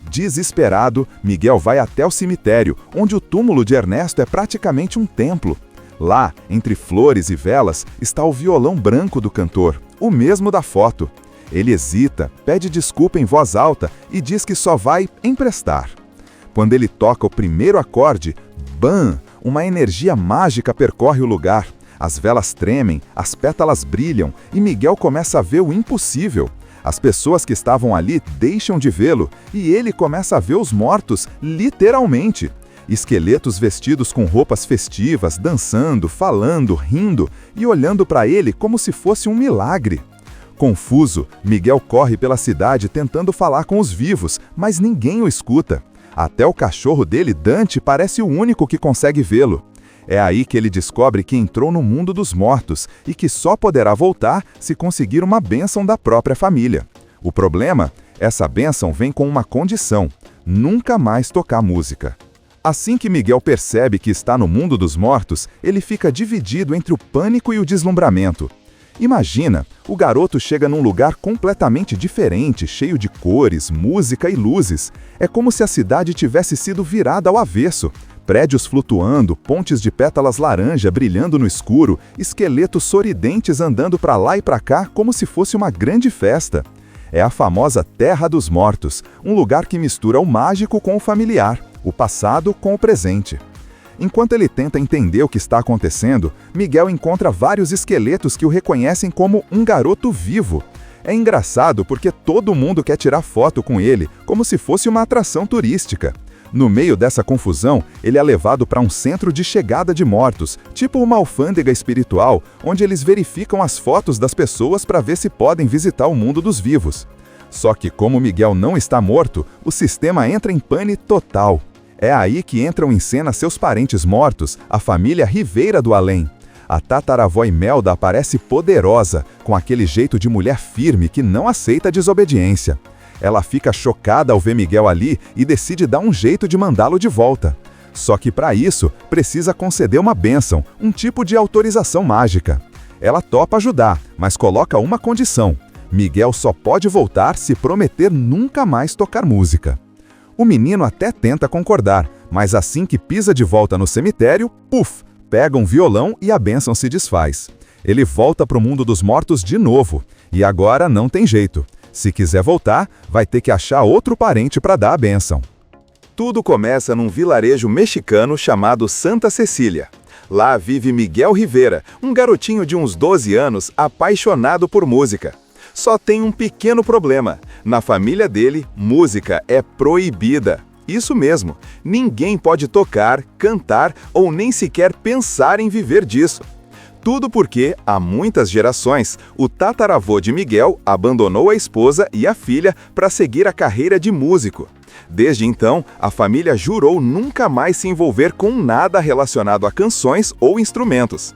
Desesperado, Miguel vai até o cemitério, onde o túmulo de Ernesto é praticamente um templo. Lá, entre flores e velas, está o violão branco do cantor, o mesmo da foto. Ele hesita, pede desculpa em voz alta e diz que só vai emprestar. Quando ele toca o primeiro acorde, bam! Uma energia mágica percorre o lugar. As velas tremem, as pétalas brilham e Miguel começa a ver o impossível. As pessoas que estavam ali deixam de vê-lo e ele começa a ver os mortos, literalmente. Esqueletos vestidos com roupas festivas, dançando, falando, rindo e olhando para ele como se fosse um milagre. Confuso, Miguel corre pela cidade tentando falar com os vivos, mas ninguém o escuta. Até o cachorro dele, Dante, parece o único que consegue vê-lo. É aí que ele descobre que entrou no mundo dos mortos e que só poderá voltar se conseguir uma bênção da própria família. O problema? Essa bênção vem com uma condição: nunca mais tocar música. Assim que Miguel percebe que está no mundo dos mortos, ele fica dividido entre o pânico e o deslumbramento. Imagina, o garoto chega num lugar completamente diferente, cheio de cores, música e luzes. É como se a cidade tivesse sido virada ao avesso. Prédios flutuando, pontes de pétalas laranja brilhando no escuro, esqueletos sorridentes andando para lá e para cá como se fosse uma grande festa. É a famosa Terra dos Mortos, um lugar que mistura o mágico com o familiar, o passado com o presente. Enquanto ele tenta entender o que está acontecendo, Miguel encontra vários esqueletos que o reconhecem como um garoto vivo. É engraçado porque todo mundo quer tirar foto com ele, como se fosse uma atração turística. No meio dessa confusão, ele é levado para um centro de chegada de mortos, tipo uma alfândega espiritual, onde eles verificam as fotos das pessoas para ver se podem visitar o mundo dos vivos. Só que como Miguel não está morto, o sistema entra em pane total. É aí que entram em cena seus parentes mortos, a família Rivera do Além. A tataravó Imelda aparece poderosa, com aquele jeito de mulher firme que não aceita desobediência. Ela fica chocada ao ver Miguel ali e decide dar um jeito de mandá-lo de volta. Só que para isso, precisa conceder uma bênção, um tipo de autorização mágica. Ela topa ajudar, mas coloca uma condição: Miguel só pode voltar se prometer nunca mais tocar música. O menino até tenta concordar, mas assim que pisa de volta no cemitério, puf, pega um violão e a bênção se desfaz. Ele volta para o mundo dos mortos de novo, e agora não tem jeito. Se quiser voltar, vai ter que achar outro parente para dar a bênção. Tudo começa num vilarejo mexicano chamado Santa Cecília. Lá vive Miguel Rivera, um garotinho de uns 12 anos apaixonado por música. Só tem um pequeno problema: na família dele, música é proibida. Isso mesmo, ninguém pode tocar, cantar ou nem sequer pensar em viver disso. Tudo porque, há muitas gerações, o tataravô de Miguel abandonou a esposa e a filha para seguir a carreira de músico. Desde então, a família jurou nunca mais se envolver com nada relacionado a canções ou instrumentos.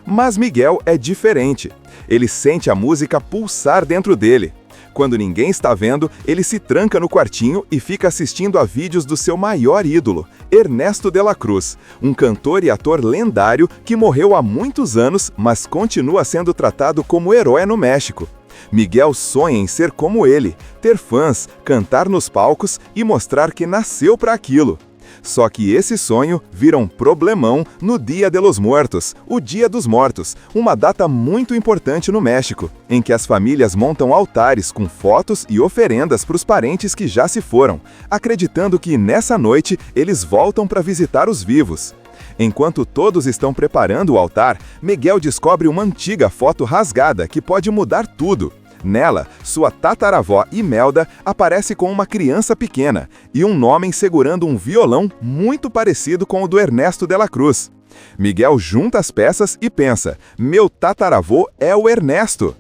Mas Miguel é diferente. Ele sente a música pulsar dentro dele. Quando ninguém está vendo, ele se tranca no quartinho e fica assistindo a vídeos do seu maior ídolo, Ernesto de la Cruz, um cantor e ator lendário que morreu há muitos anos, mas continua sendo tratado como herói no México. Miguel sonha em ser como ele, ter fãs, cantar nos palcos e mostrar que nasceu para aquilo. Só que esse sonho vira um problemão no Dia de los Muertos, o Dia dos Mortos, uma data muito importante no México, em que as famílias montam altares com fotos e oferendas para os parentes que já se foram, acreditando que nessa noite eles voltam para visitar os vivos. Enquanto todos estão preparando o altar, Miguel descobre uma antiga foto rasgada que pode mudar tudo. Nela, sua tataravó Imelda aparece com uma criança pequena e um homem segurando um violão muito parecido com o do Ernesto de la Cruz. Miguel junta as peças e pensa: meu tataravô é o Ernesto.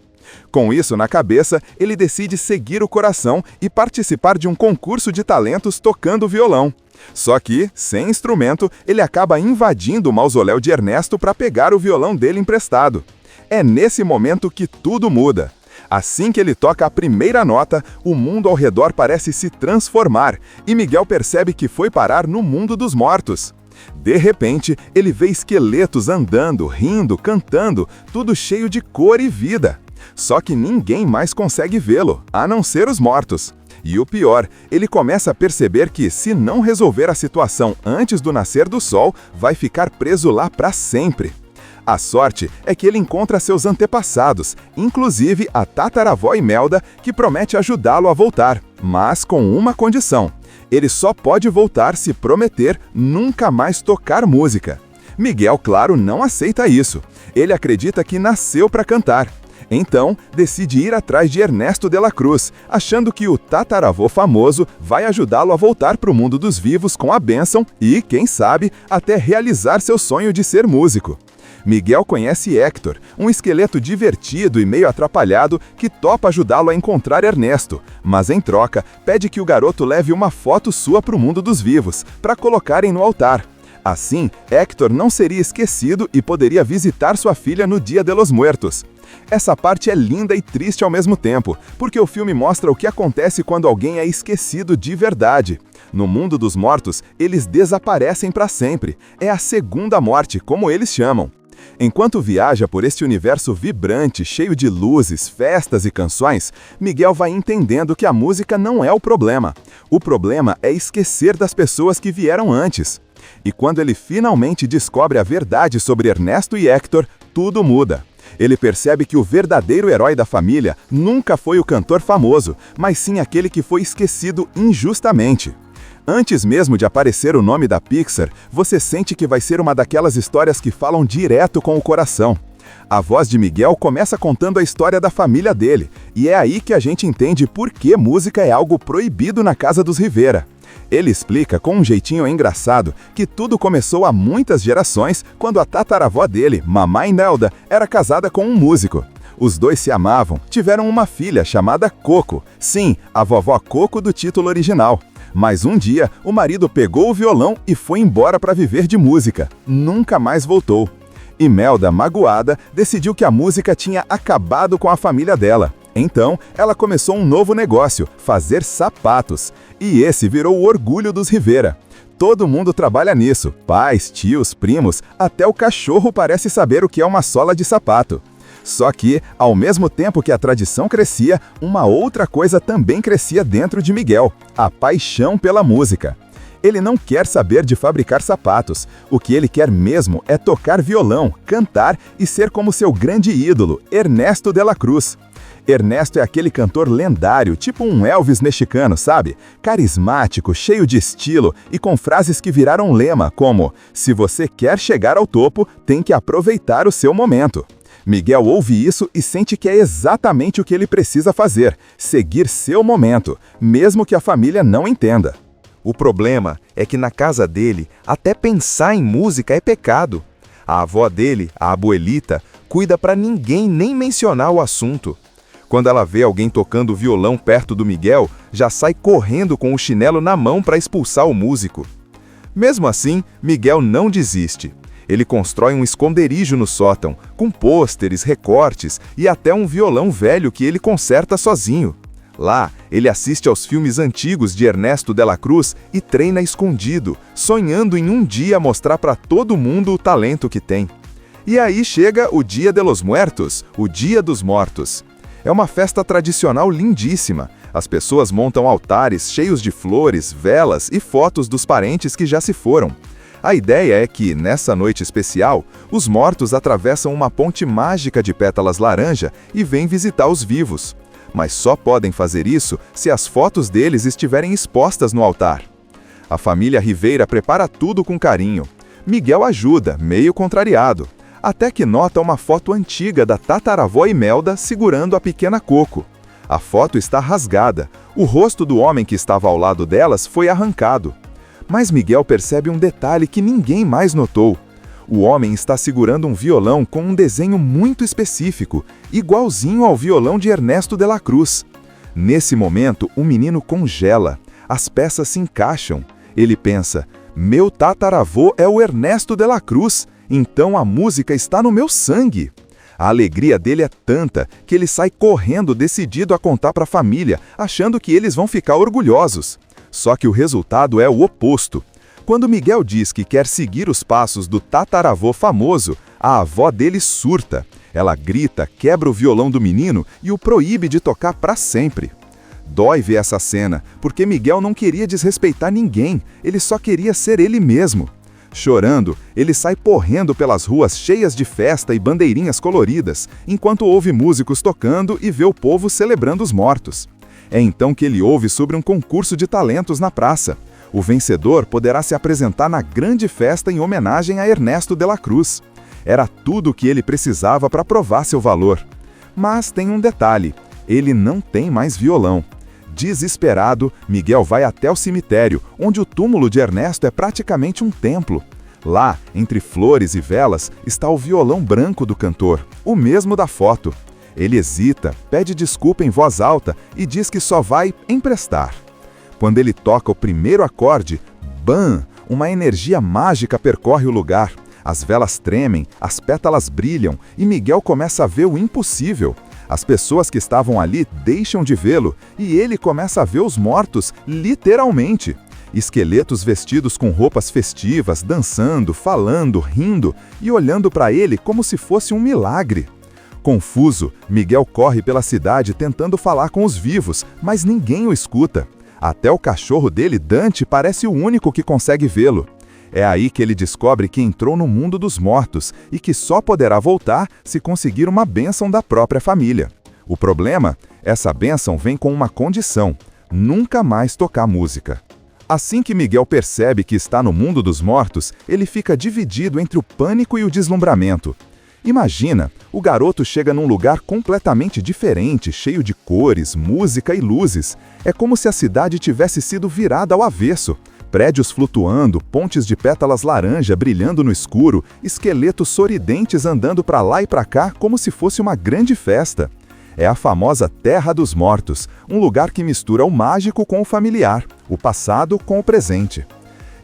Com isso na cabeça, ele decide seguir o coração e participar de um concurso de talentos tocando violão. Só que, sem instrumento, ele acaba invadindo o mausoléu de Ernesto para pegar o violão dele emprestado. É nesse momento que tudo muda. Assim que ele toca a primeira nota, o mundo ao redor parece se transformar e Miguel percebe que foi parar no mundo dos mortos. De repente, ele vê esqueletos andando, rindo, cantando, tudo cheio de cor e vida. Só que ninguém mais consegue vê-lo, a não ser os mortos. E o pior, ele começa a perceber que, se não resolver a situação antes do nascer do sol, vai ficar preso lá para sempre. A sorte é que ele encontra seus antepassados, inclusive a tataravó Imelda, que promete ajudá-lo a voltar, mas com uma condição: ele só pode voltar se prometer nunca mais tocar música. Miguel, claro, não aceita isso. Ele acredita que nasceu para cantar. Então, decide ir atrás de Ernesto de la Cruz, achando que o tataravô famoso vai ajudá-lo a voltar para o mundo dos vivos com a bênção e, quem sabe, até realizar seu sonho de ser músico. Miguel conhece Héctor, um esqueleto divertido e meio atrapalhado que topa ajudá-lo a encontrar Ernesto, mas em troca pede que o garoto leve uma foto sua para o mundo dos vivos, para colocarem no altar. Assim, Héctor não seria esquecido e poderia visitar sua filha no Dia de los Muertos. Essa parte é linda e triste ao mesmo tempo, porque o filme mostra o que acontece quando alguém é esquecido de verdade. No mundo dos mortos, eles desaparecem para sempre. É a segunda morte, como eles chamam. Enquanto viaja por este universo vibrante, cheio de luzes, festas e canções, Miguel vai entendendo que a música não é o problema. O problema é esquecer das pessoas que vieram antes. E quando ele finalmente descobre a verdade sobre Ernesto e Héctor, tudo muda. Ele percebe que o verdadeiro herói da família nunca foi o cantor famoso, mas sim aquele que foi esquecido injustamente. Antes mesmo de aparecer o nome da Pixar, você sente que vai ser uma daquelas histórias que falam direto com o coração. A voz de Miguel começa contando a história da família dele, e é aí que a gente entende por que música é algo proibido na casa dos Rivera. Ele explica com um jeitinho engraçado que tudo começou há muitas gerações quando a tataravó dele, Mamãe Nelda, era casada com um músico. Os dois se amavam, tiveram uma filha chamada Coco. Sim, a vovó Coco do título original. Mas um dia, o marido pegou o violão e foi embora para viver de música. Nunca mais voltou. Imelda, magoada, decidiu que a música tinha acabado com a família dela. Então, ela começou um novo negócio, fazer sapatos. E esse virou o orgulho dos Rivera. Todo mundo trabalha nisso, pais, tios, primos, até o cachorro parece saber o que é uma sola de sapato. Só que, ao mesmo tempo que a tradição crescia, uma outra coisa também crescia dentro de Miguel, a paixão pela música. Ele não quer saber de fabricar sapatos. O que ele quer mesmo é tocar violão, cantar e ser como seu grande ídolo, Ernesto de la Cruz. Ernesto é aquele cantor lendário, tipo um Elvis mexicano, sabe? Carismático, cheio de estilo e com frases que viraram lema, como "Se você quer chegar ao topo, tem que aproveitar o seu momento". Miguel ouve isso e sente que é exatamente o que ele precisa fazer, seguir seu momento, mesmo que a família não entenda. O problema é que na casa dele, até pensar em música é pecado. A avó dele, a abuelita, cuida para ninguém nem mencionar o assunto. Quando ela vê alguém tocando violão perto do Miguel, já sai correndo com o chinelo na mão para expulsar o músico. Mesmo assim, Miguel não desiste. Ele constrói um esconderijo no sótão, com pôsteres, recortes e até um violão velho que ele conserta sozinho. Lá, ele assiste aos filmes antigos de Ernesto de la Cruz e treina escondido, sonhando em um dia mostrar para todo mundo o talento que tem. E aí chega o Dia de los Muertos, o Dia dos Mortos. É uma festa tradicional lindíssima. As pessoas montam altares cheios de flores, velas e fotos dos parentes que já se foram. A ideia é que, nessa noite especial, os mortos atravessam uma ponte mágica de pétalas laranja e vêm visitar os vivos. Mas só podem fazer isso se as fotos deles estiverem expostas no altar. A família Rivera prepara tudo com carinho. Miguel ajuda, meio contrariado, até que nota uma foto antiga da tataravó Imelda segurando a pequena Coco. A foto está rasgada. O rosto do homem que estava ao lado delas foi arrancado. Mas Miguel percebe um detalhe que ninguém mais notou. O homem está segurando um violão com um desenho muito específico, igualzinho ao violão de Ernesto de la Cruz. Nesse momento, o menino congela. As peças se encaixam. Ele pensa: meu tataravô é o Ernesto de la Cruz, então a música está no meu sangue. A alegria dele é tanta que ele sai correndo decidido a contar para a família, achando que eles vão ficar orgulhosos. Só que o resultado é o oposto. Quando Miguel diz que quer seguir os passos do tataravô famoso, a avó dele surta. Ela grita, quebra o violão do menino e o proíbe de tocar para sempre. Dói ver essa cena, porque Miguel não queria desrespeitar ninguém, ele só queria ser ele mesmo. Chorando, ele sai correndo pelas ruas cheias de festa e bandeirinhas coloridas, enquanto ouve músicos tocando e vê o povo celebrando os mortos. É então que ele ouve sobre um concurso de talentos na praça. O vencedor poderá se apresentar na grande festa em homenagem a Ernesto de la Cruz. Era tudo o que ele precisava para provar seu valor. Mas tem um detalhe: ele não tem mais violão. Desesperado, Miguel vai até o cemitério, onde o túmulo de Ernesto é praticamente um templo. Lá, entre flores e velas, está o violão branco do cantor, o mesmo da foto. Ele hesita, pede desculpa em voz alta e diz que só vai emprestar. Quando ele toca o primeiro acorde, bam! Uma energia mágica percorre o lugar. As velas tremem, as pétalas brilham e Miguel começa a ver o impossível. As pessoas que estavam ali deixam de vê-lo e ele começa a ver os mortos, literalmente. Esqueletos vestidos com roupas festivas, dançando, falando, rindo e olhando para ele como se fosse um milagre. Confuso, Miguel corre pela cidade tentando falar com os vivos, mas ninguém o escuta. Até o cachorro dele, Dante, parece o único que consegue vê-lo. É aí que ele descobre que entrou no mundo dos mortos e que só poderá voltar se conseguir uma bênção da própria família. O problema? Essa bênção vem com uma condição: nunca mais tocar música. Assim que Miguel percebe que está no mundo dos mortos, ele fica dividido entre o pânico e o deslumbramento. Imagina, o garoto chega num lugar completamente diferente, cheio de cores, música e luzes. É como se a cidade tivesse sido virada ao avesso. Prédios flutuando, pontes de pétalas laranja brilhando no escuro, esqueletos sorridentes andando para lá e para cá como se fosse uma grande festa. É a famosa Terra dos Mortos, um lugar que mistura o mágico com o familiar, o passado com o presente.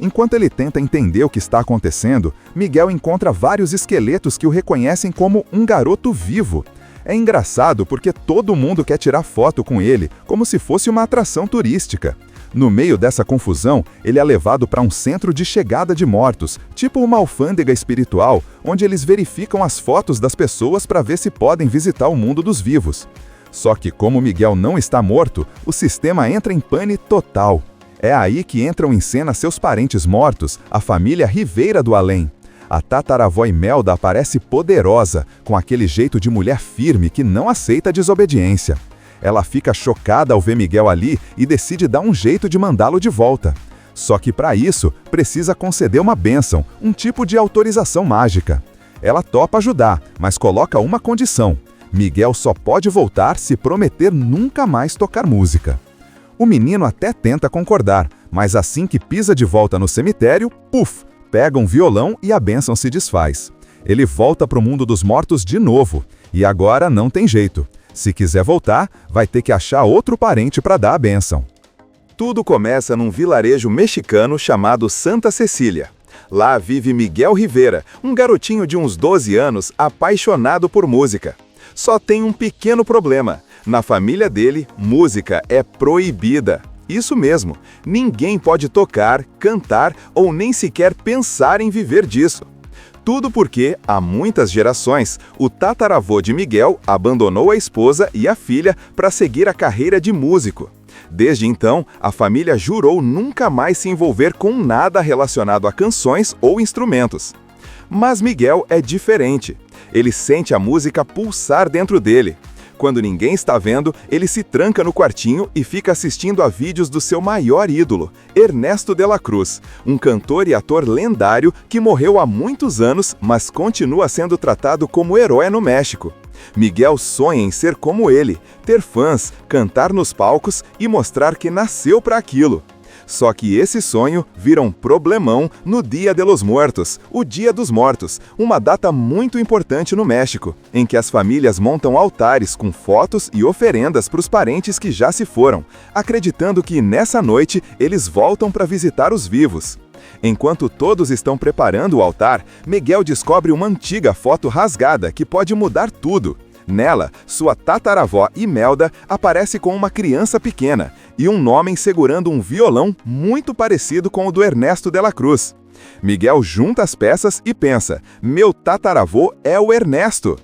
Enquanto ele tenta entender o que está acontecendo, Miguel encontra vários esqueletos que o reconhecem como um garoto vivo. É engraçado porque todo mundo quer tirar foto com ele, como se fosse uma atração turística. No meio dessa confusão, ele é levado para um centro de chegada de mortos, tipo uma alfândega espiritual, onde eles verificam as fotos das pessoas para ver se podem visitar o mundo dos vivos. Só que como Miguel não está morto, o sistema entra em pane total. É aí que entram em cena seus parentes mortos, a família Rivera do Além. A tataravó Imelda aparece poderosa, com aquele jeito de mulher firme que não aceita desobediência. Ela fica chocada ao ver Miguel ali e decide dar um jeito de mandá-lo de volta. Só que para isso, precisa conceder uma bênção, um tipo de autorização mágica. Ela topa ajudar, mas coloca uma condição: Miguel só pode voltar se prometer nunca mais tocar música. O menino até tenta concordar, mas assim que pisa de volta no cemitério, puf, pega um violão e a bênção se desfaz. Ele volta para o mundo dos mortos de novo, e agora não tem jeito. Se quiser voltar, vai ter que achar outro parente para dar a bênção. Tudo começa num vilarejo mexicano chamado Santa Cecília. Lá vive Miguel Rivera, um garotinho de uns 12 anos apaixonado por música. Só tem um pequeno problema: na família dele, música é proibida. Isso mesmo, ninguém pode tocar, cantar ou nem sequer pensar em viver disso. Tudo porque, há muitas gerações, o tataravô de Miguel abandonou a esposa e a filha para seguir a carreira de músico. Desde então, a família jurou nunca mais se envolver com nada relacionado a canções ou instrumentos. Mas Miguel é diferente. Ele sente a música pulsar dentro dele. Quando ninguém está vendo, ele se tranca no quartinho e fica assistindo a vídeos do seu maior ídolo, Ernesto de la Cruz, um cantor e ator lendário que morreu há muitos anos, mas continua sendo tratado como herói no México. Miguel sonha em ser como ele, ter fãs, cantar nos palcos e mostrar que nasceu para aquilo. Só que esse sonho vira um problemão no Dia de los Muertos, o Dia dos Mortos, uma data muito importante no México, em que as famílias montam altares com fotos e oferendas para os parentes que já se foram, acreditando que nessa noite eles voltam para visitar os vivos. Enquanto todos estão preparando o altar, Miguel descobre uma antiga foto rasgada que pode mudar tudo. Nela, sua tataravó Imelda aparece com uma criança pequena e um homem segurando um violão muito parecido com o do Ernesto de la Cruz. Miguel junta as peças e pensa: meu tataravô é o Ernesto.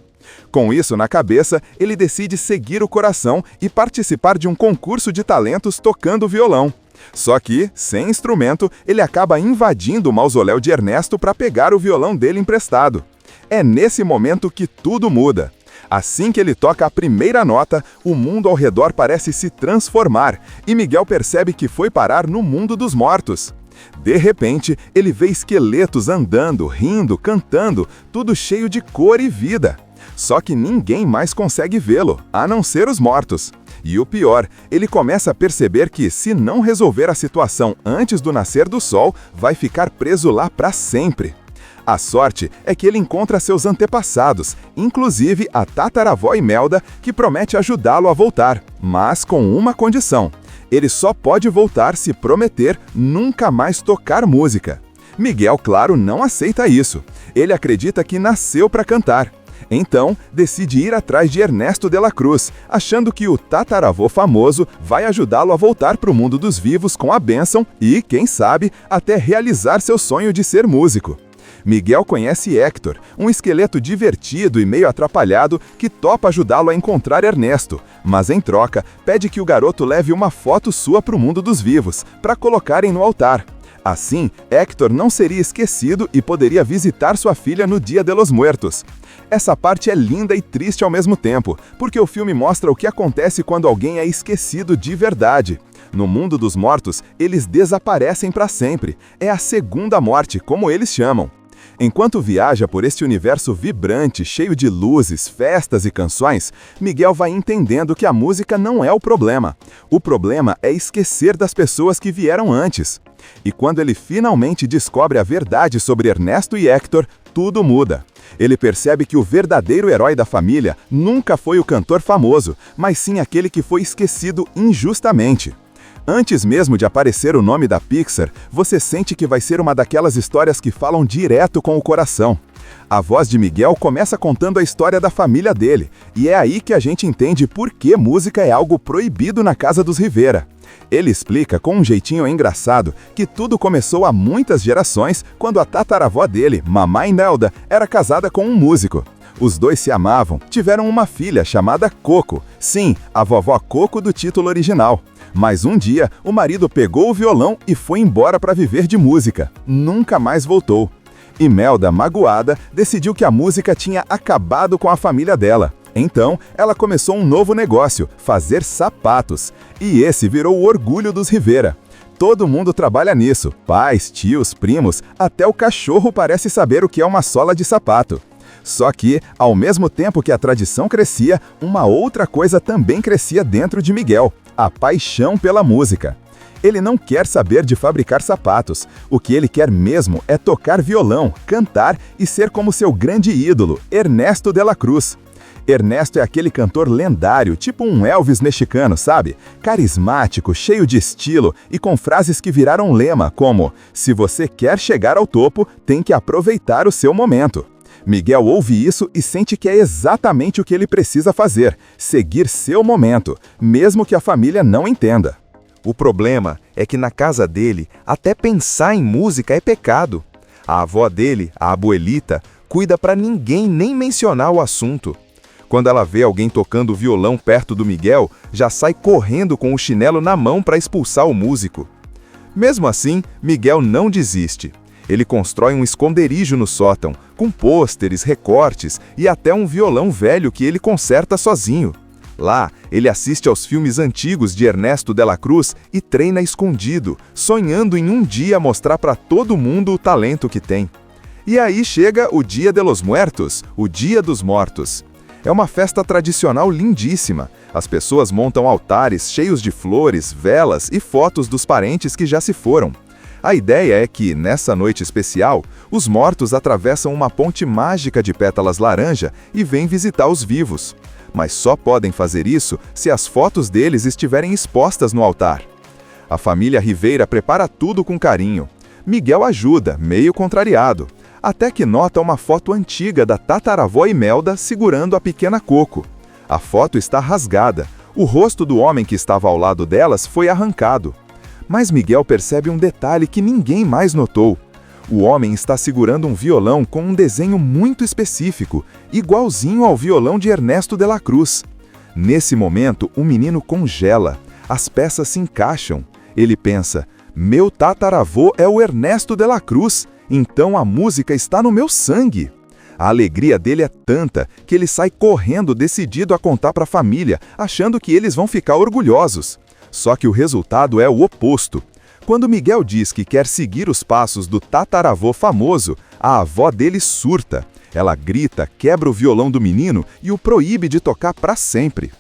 Com isso na cabeça, ele decide seguir o coração e participar de um concurso de talentos tocando violão. Só que, sem instrumento, ele acaba invadindo o mausoléu de Ernesto para pegar o violão dele emprestado. É nesse momento que tudo muda. Assim que ele toca a primeira nota, o mundo ao redor parece se transformar, e Miguel percebe que foi parar no mundo dos mortos. De repente, ele vê esqueletos andando, rindo, cantando, tudo cheio de cor e vida. Só que ninguém mais consegue vê-lo, a não ser os mortos. E o pior, ele começa a perceber que, se não resolver a situação antes do nascer do sol, vai ficar preso lá para sempre. A sorte é que ele encontra seus antepassados, inclusive a tataravó Imelda, que promete ajudá-lo a voltar, mas com uma condição. Ele só pode voltar se prometer nunca mais tocar música. Miguel, claro, não aceita isso. Ele acredita que nasceu para cantar. Então, decide ir atrás de Ernesto de la Cruz, achando que o tataravô famoso vai ajudá-lo a voltar para o mundo dos vivos com a bênção e, quem sabe, até realizar seu sonho de ser músico. Miguel conhece Héctor, um esqueleto divertido e meio atrapalhado que topa ajudá-lo a encontrar Ernesto, mas em troca pede que o garoto leve uma foto sua para o mundo dos vivos, para colocarem no altar. Assim, Héctor não seria esquecido e poderia visitar sua filha no Dia de los Muertos. Essa parte é linda e triste ao mesmo tempo, porque o filme mostra o que acontece quando alguém é esquecido de verdade. No mundo dos mortos, eles desaparecem para sempre. É a segunda morte, como eles chamam. Enquanto viaja por este universo vibrante, cheio de luzes, festas e canções, Miguel vai entendendo que a música não é o problema. O problema é esquecer das pessoas que vieram antes. E quando ele finalmente descobre a verdade sobre Ernesto e Héctor, tudo muda. Ele percebe que o verdadeiro herói da família nunca foi o cantor famoso, mas sim aquele que foi esquecido injustamente. Antes mesmo de aparecer o nome da Pixar, você sente que vai ser uma daquelas histórias que falam direto com o coração. A voz de Miguel começa contando a história da família dele, e é aí que a gente entende por que música é algo proibido na casa dos Rivera. Ele explica com um jeitinho engraçado que tudo começou há muitas gerações quando a tataravó dele, Mamãe Nelda, era casada com um músico. Os dois se amavam, tiveram uma filha chamada Coco, sim, a vovó Coco do título original. Mas um dia, o marido pegou o violão e foi embora para viver de música. Nunca mais voltou. Imelda, magoada, decidiu que a música tinha acabado com a família dela. Então, ela começou um novo negócio, fazer sapatos. E esse virou o orgulho dos Rivera. Todo mundo trabalha nisso, pais, tios, primos, até o cachorro parece saber o que é uma sola de sapato. Só que, ao mesmo tempo que a tradição crescia, uma outra coisa também crescia dentro de Miguel: a paixão pela música. Ele não quer saber de fabricar sapatos. O que ele quer mesmo é tocar violão, cantar e ser como seu grande ídolo, Ernesto de la Cruz. Ernesto é aquele cantor lendário, tipo um Elvis mexicano, sabe? Carismático, cheio de estilo e com frases que viraram lema, como: "Se você quer chegar ao topo, tem que aproveitar o seu momento." Miguel ouve isso e sente que é exatamente o que ele precisa fazer: seguir seu momento, mesmo que a família não entenda. O problema é que na casa dele, até pensar em música é pecado. A avó dele, a abuelita, cuida para ninguém nem mencionar o assunto. Quando ela vê alguém tocando violão perto do Miguel, já sai correndo com o chinelo na mão para expulsar o músico. Mesmo assim, Miguel não desiste. Ele constrói um esconderijo no sótão, com pôsteres, recortes e até um violão velho que ele conserta sozinho. Lá, ele assiste aos filmes antigos de Ernesto de la Cruz e treina escondido, sonhando em um dia mostrar para todo mundo o talento que tem. E aí chega o Dia de los Muertos, o Dia dos Mortos. É uma festa tradicional lindíssima. As pessoas montam altares cheios de flores, velas e fotos dos parentes que já se foram. A ideia é que, nessa noite especial, os mortos atravessam uma ponte mágica de pétalas laranja e vêm visitar os vivos. Mas só podem fazer isso se as fotos deles estiverem expostas no altar. A família Rivera prepara tudo com carinho. Miguel ajuda, meio contrariado, até que nota uma foto antiga da tataravó Imelda segurando a pequena Coco. A foto está rasgada. O rosto do homem que estava ao lado delas foi arrancado. Mas Miguel percebe um detalhe que ninguém mais notou. O homem está segurando um violão com um desenho muito específico, igualzinho ao violão de Ernesto de la Cruz. Nesse momento, o menino congela. As peças se encaixam. Ele pensa: meu tataravô é o Ernesto de la Cruz, então a música está no meu sangue. A alegria dele é tanta que ele sai correndo decidido a contar para a família, achando que eles vão ficar orgulhosos. Só que o resultado é o oposto. Quando Miguel diz que quer seguir os passos do tataravô famoso, a avó dele surta. Ela grita, quebra o violão do menino e o proíbe de tocar para sempre.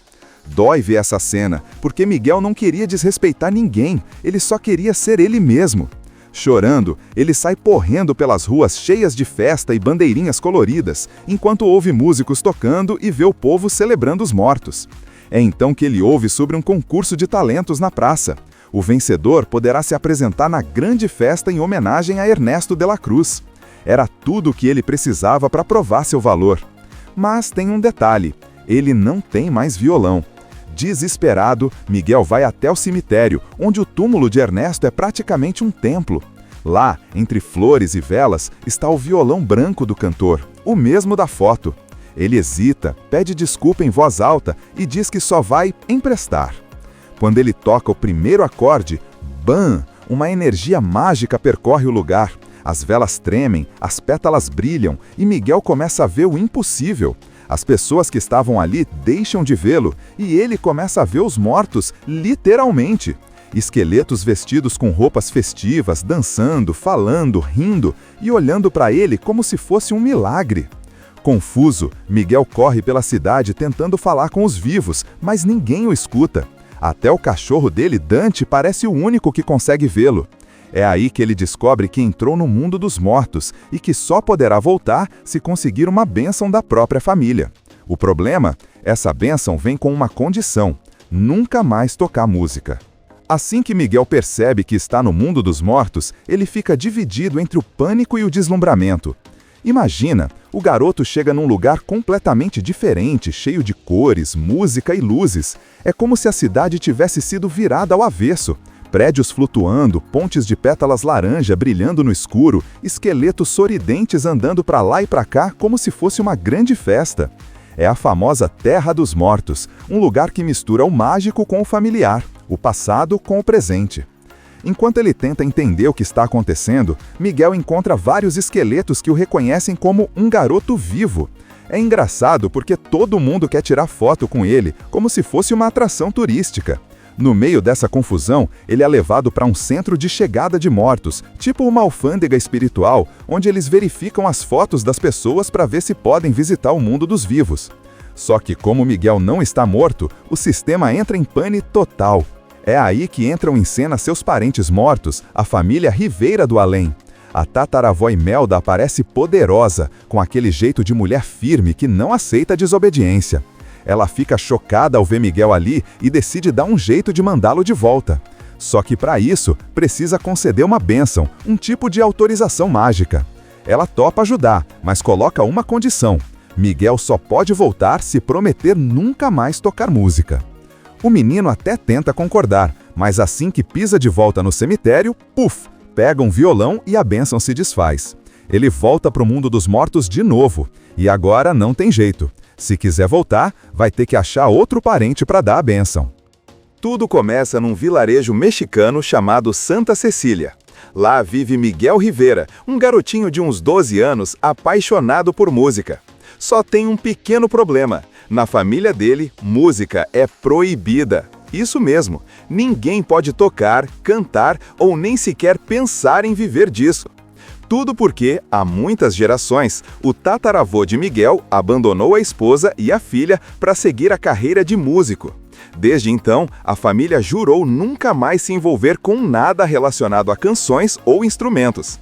Dói ver essa cena, porque Miguel não queria desrespeitar ninguém, ele só queria ser ele mesmo. Chorando, ele sai correndo pelas ruas cheias de festa e bandeirinhas coloridas, enquanto ouve músicos tocando e vê o povo celebrando os mortos. É então que ele ouve sobre um concurso de talentos na praça. O vencedor poderá se apresentar na grande festa em homenagem a Ernesto de la Cruz. Era tudo o que ele precisava para provar seu valor. Mas tem um detalhe, ele não tem mais violão. Desesperado, Miguel vai até o cemitério, onde o túmulo de Ernesto é praticamente um templo. Lá, entre flores e velas, está o violão branco do cantor, o mesmo da foto. Ele hesita, pede desculpa em voz alta e diz que só vai emprestar. Quando ele toca o primeiro acorde, bam! Uma energia mágica percorre o lugar. As velas tremem, as pétalas brilham e Miguel começa a ver o impossível. As pessoas que estavam ali deixam de vê-lo e ele começa a ver os mortos, literalmente. Esqueletos vestidos com roupas festivas, dançando, falando, rindo e olhando para ele como se fosse um milagre. Confuso, Miguel corre pela cidade tentando falar com os vivos, mas ninguém o escuta. Até o cachorro dele, Dante, parece o único que consegue vê-lo. É aí que ele descobre que entrou no mundo dos mortos e que só poderá voltar se conseguir uma bênção da própria família. O problema? Essa bênção vem com uma condição: nunca mais tocar música. Assim que Miguel percebe que está no mundo dos mortos, ele fica dividido entre o pânico e o deslumbramento. Imagina, o garoto chega num lugar completamente diferente, cheio de cores, música e luzes. É como se a cidade tivesse sido virada ao avesso. Prédios flutuando, pontes de pétalas laranja brilhando no escuro, esqueletos sorridentes andando para lá e para cá como se fosse uma grande festa. É a famosa Terra dos Mortos, um lugar que mistura o mágico com o familiar, o passado com o presente. Enquanto ele tenta entender o que está acontecendo, Miguel encontra vários esqueletos que o reconhecem como um garoto vivo. É engraçado porque todo mundo quer tirar foto com ele, como se fosse uma atração turística. No meio dessa confusão, ele é levado para um centro de chegada de mortos, tipo uma alfândega espiritual, onde eles verificam as fotos das pessoas para ver se podem visitar o mundo dos vivos. Só que como Miguel não está morto, o sistema entra em pane total. É aí que entram em cena seus parentes mortos, a família Riveira do Além. A tataravó Imelda aparece poderosa, com aquele jeito de mulher firme que não aceita desobediência. Ela fica chocada ao ver Miguel ali e decide dar um jeito de mandá-lo de volta. Só que para isso, precisa conceder uma bênção, um tipo de autorização mágica. Ela topa ajudar, mas coloca uma condição: Miguel só pode voltar se prometer nunca mais tocar música. O menino até tenta concordar, mas assim que pisa de volta no cemitério, puf, pega um violão e a bênção se desfaz. Ele volta para o mundo dos mortos de novo, e agora não tem jeito. Se quiser voltar, vai ter que achar outro parente para dar a bênção. Tudo começa num vilarejo mexicano chamado Santa Cecília. Lá vive Miguel Rivera, um garotinho de uns 12 anos apaixonado por música. Só tem um pequeno problema: na família dele, música é proibida. Isso mesmo, ninguém pode tocar, cantar ou nem sequer pensar em viver disso. Tudo porque, há muitas gerações, o tataravô de Miguel abandonou a esposa e a filha para seguir a carreira de músico. Desde então, a família jurou nunca mais se envolver com nada relacionado a canções ou instrumentos.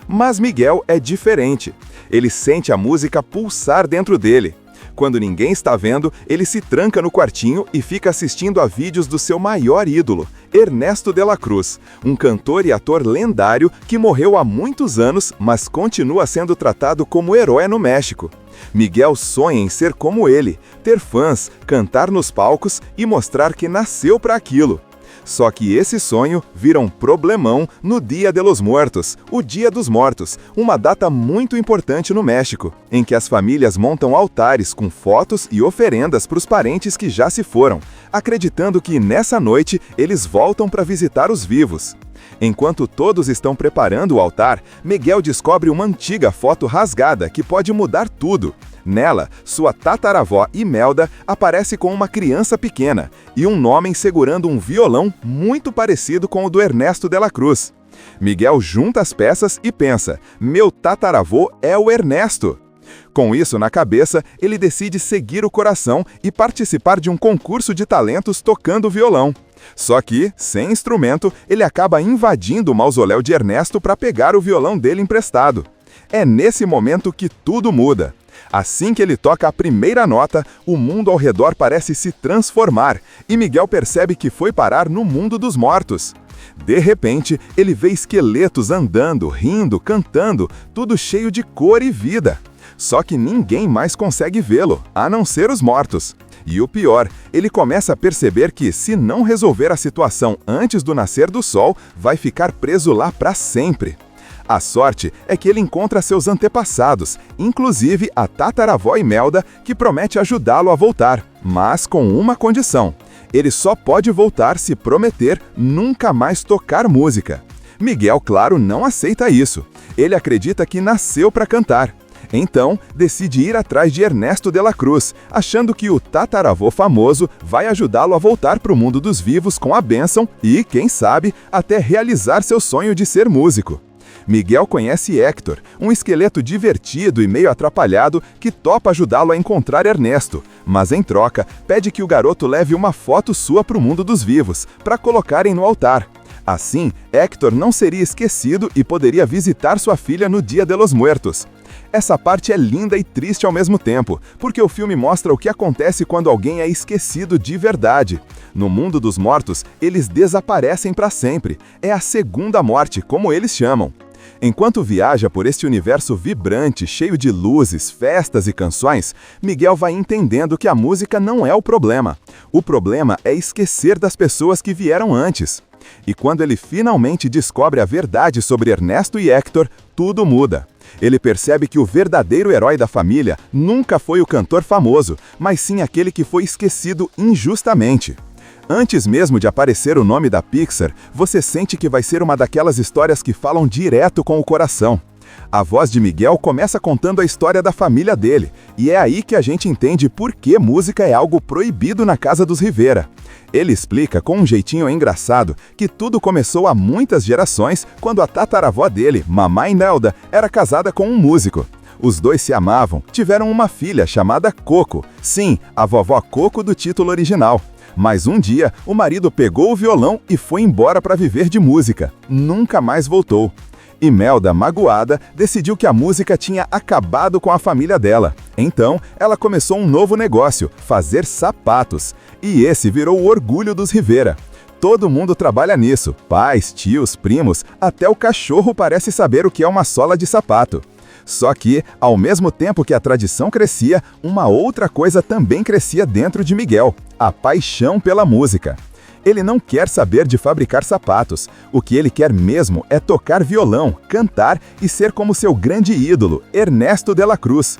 Mas Miguel é diferente. Ele sente a música pulsar dentro dele. Quando ninguém está vendo, ele se tranca no quartinho e fica assistindo a vídeos do seu maior ídolo, Ernesto de la Cruz, um cantor e ator lendário que morreu há muitos anos, mas continua sendo tratado como herói no México. Miguel sonha em ser como ele, ter fãs, cantar nos palcos e mostrar que nasceu para aquilo. Só que esse sonho vira um problemão no Dia de los Muertos, o Dia dos Mortos, uma data muito importante no México, em que as famílias montam altares com fotos e oferendas para os parentes que já se foram, acreditando que nessa noite eles voltam para visitar os vivos. Enquanto todos estão preparando o altar, Miguel descobre uma antiga foto rasgada que pode mudar tudo. Nela, sua tataravó Imelda aparece com uma criança pequena e um homem segurando um violão muito parecido com o do Ernesto de la Cruz. Miguel junta as peças e pensa: meu tataravô é o Ernesto. Com isso na cabeça, ele decide seguir o coração e participar de um concurso de talentos tocando violão. Só que, sem instrumento, ele acaba invadindo o mausoléu de Ernesto para pegar o violão dele emprestado. É nesse momento que tudo muda. Assim que ele toca a primeira nota, o mundo ao redor parece se transformar e Miguel percebe que foi parar no mundo dos mortos. De repente, ele vê esqueletos andando, rindo, cantando, tudo cheio de cor e vida. Só que ninguém mais consegue vê-lo, a não ser os mortos. E o pior, ele começa a perceber que, se não resolver a situação antes do nascer do sol, vai ficar preso lá para sempre. A sorte é que ele encontra seus antepassados, inclusive a tataravó Imelda, que promete ajudá-lo a voltar, mas com uma condição: ele só pode voltar se prometer nunca mais tocar música. Miguel, claro, não aceita isso. Ele acredita que nasceu para cantar. Então, decide ir atrás de Ernesto de la Cruz, achando que o tataravô famoso vai ajudá-lo a voltar para o mundo dos vivos com a bênção e, quem sabe, até realizar seu sonho de ser músico. Miguel conhece Héctor, um esqueleto divertido e meio atrapalhado que topa ajudá-lo a encontrar Ernesto, mas em troca pede que o garoto leve uma foto sua para o mundo dos vivos, para colocarem no altar. Assim, Héctor não seria esquecido e poderia visitar sua filha no Dia de los Muertos. Essa parte é linda e triste ao mesmo tempo, porque o filme mostra o que acontece quando alguém é esquecido de verdade. No mundo dos mortos, eles desaparecem para sempre. É a segunda morte, como eles chamam. Enquanto viaja por este universo vibrante, cheio de luzes, festas e canções, Miguel vai entendendo que a música não é o problema. O problema é esquecer das pessoas que vieram antes. E quando ele finalmente descobre a verdade sobre Ernesto e Héctor, tudo muda. Ele percebe que o verdadeiro herói da família nunca foi o cantor famoso, mas sim aquele que foi esquecido injustamente. Antes mesmo de aparecer o nome da Pixar, você sente que vai ser uma daquelas histórias que falam direto com o coração. A voz de Miguel começa contando a história da família dele, e é aí que a gente entende por que música é algo proibido na casa dos Rivera. Ele explica com um jeitinho engraçado que tudo começou há muitas gerações quando a tataravó dele, Mamá Imelda, era casada com um músico. Os dois se amavam, tiveram uma filha chamada Coco, sim, a vovó Coco do título original. Mas um dia, o marido pegou o violão e foi embora para viver de música. Nunca mais voltou. Imelda, magoada, decidiu que a música tinha acabado com a família dela. Então, ela começou um novo negócio, fazer sapatos. E esse virou o orgulho dos Rivera. Todo mundo trabalha nisso, pais, tios, primos, até o cachorro parece saber o que é uma sola de sapato. Só que, ao mesmo tempo que a tradição crescia, uma outra coisa também crescia dentro de Miguel: a paixão pela música. Ele não quer saber de fabricar sapatos. O que ele quer mesmo é tocar violão, cantar e ser como seu grande ídolo, Ernesto de la Cruz.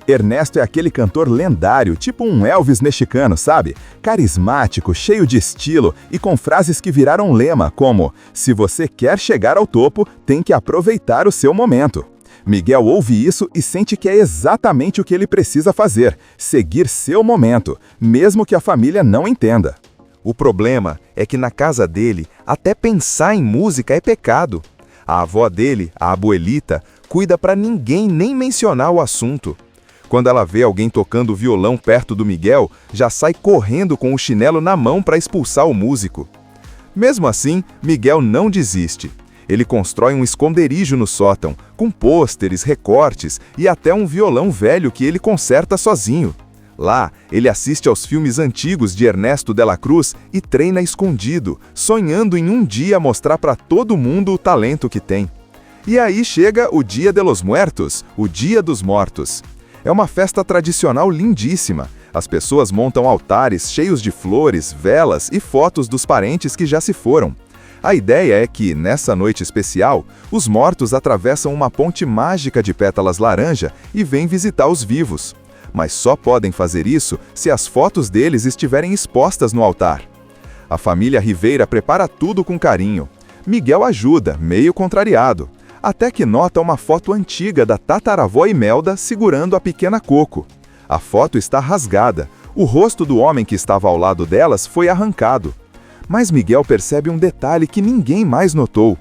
Ernesto é aquele cantor lendário, tipo um Elvis mexicano, sabe? Carismático, cheio de estilo e com frases que viraram lema, como: se você quer chegar ao topo, tem que aproveitar o seu momento. Miguel ouve isso e sente que é exatamente o que ele precisa fazer: seguir seu momento, mesmo que a família não entenda. O problema é que na casa dele, até pensar em música é pecado. A avó dele, a abuelita, cuida para ninguém nem mencionar o assunto. Quando ela vê alguém tocando violão perto do Miguel, já sai correndo com o chinelo na mão para expulsar o músico. Mesmo assim, Miguel não desiste. Ele constrói um esconderijo no sótão, com pôsteres, recortes e até um violão velho que ele conserta sozinho. Lá, ele assiste aos filmes antigos de Ernesto de la Cruz e treina escondido, sonhando em um dia mostrar para todo mundo o talento que tem. E aí chega o Dia de los Muertos, o Dia dos Mortos. É uma festa tradicional lindíssima. As pessoas montam altares cheios de flores, velas e fotos dos parentes que já se foram. A ideia é que, nessa noite especial, os mortos atravessam uma ponte mágica de pétalas laranja e vêm visitar os vivos. Mas só podem fazer isso se as fotos deles estiverem expostas no altar. A família Rivera prepara tudo com carinho. Miguel ajuda, meio contrariado, até que nota uma foto antiga da tataravó Imelda segurando a pequena Coco. A foto está rasgada, o rosto do homem que estava ao lado delas foi arrancado. Mas Miguel percebe um detalhe que ninguém mais notou.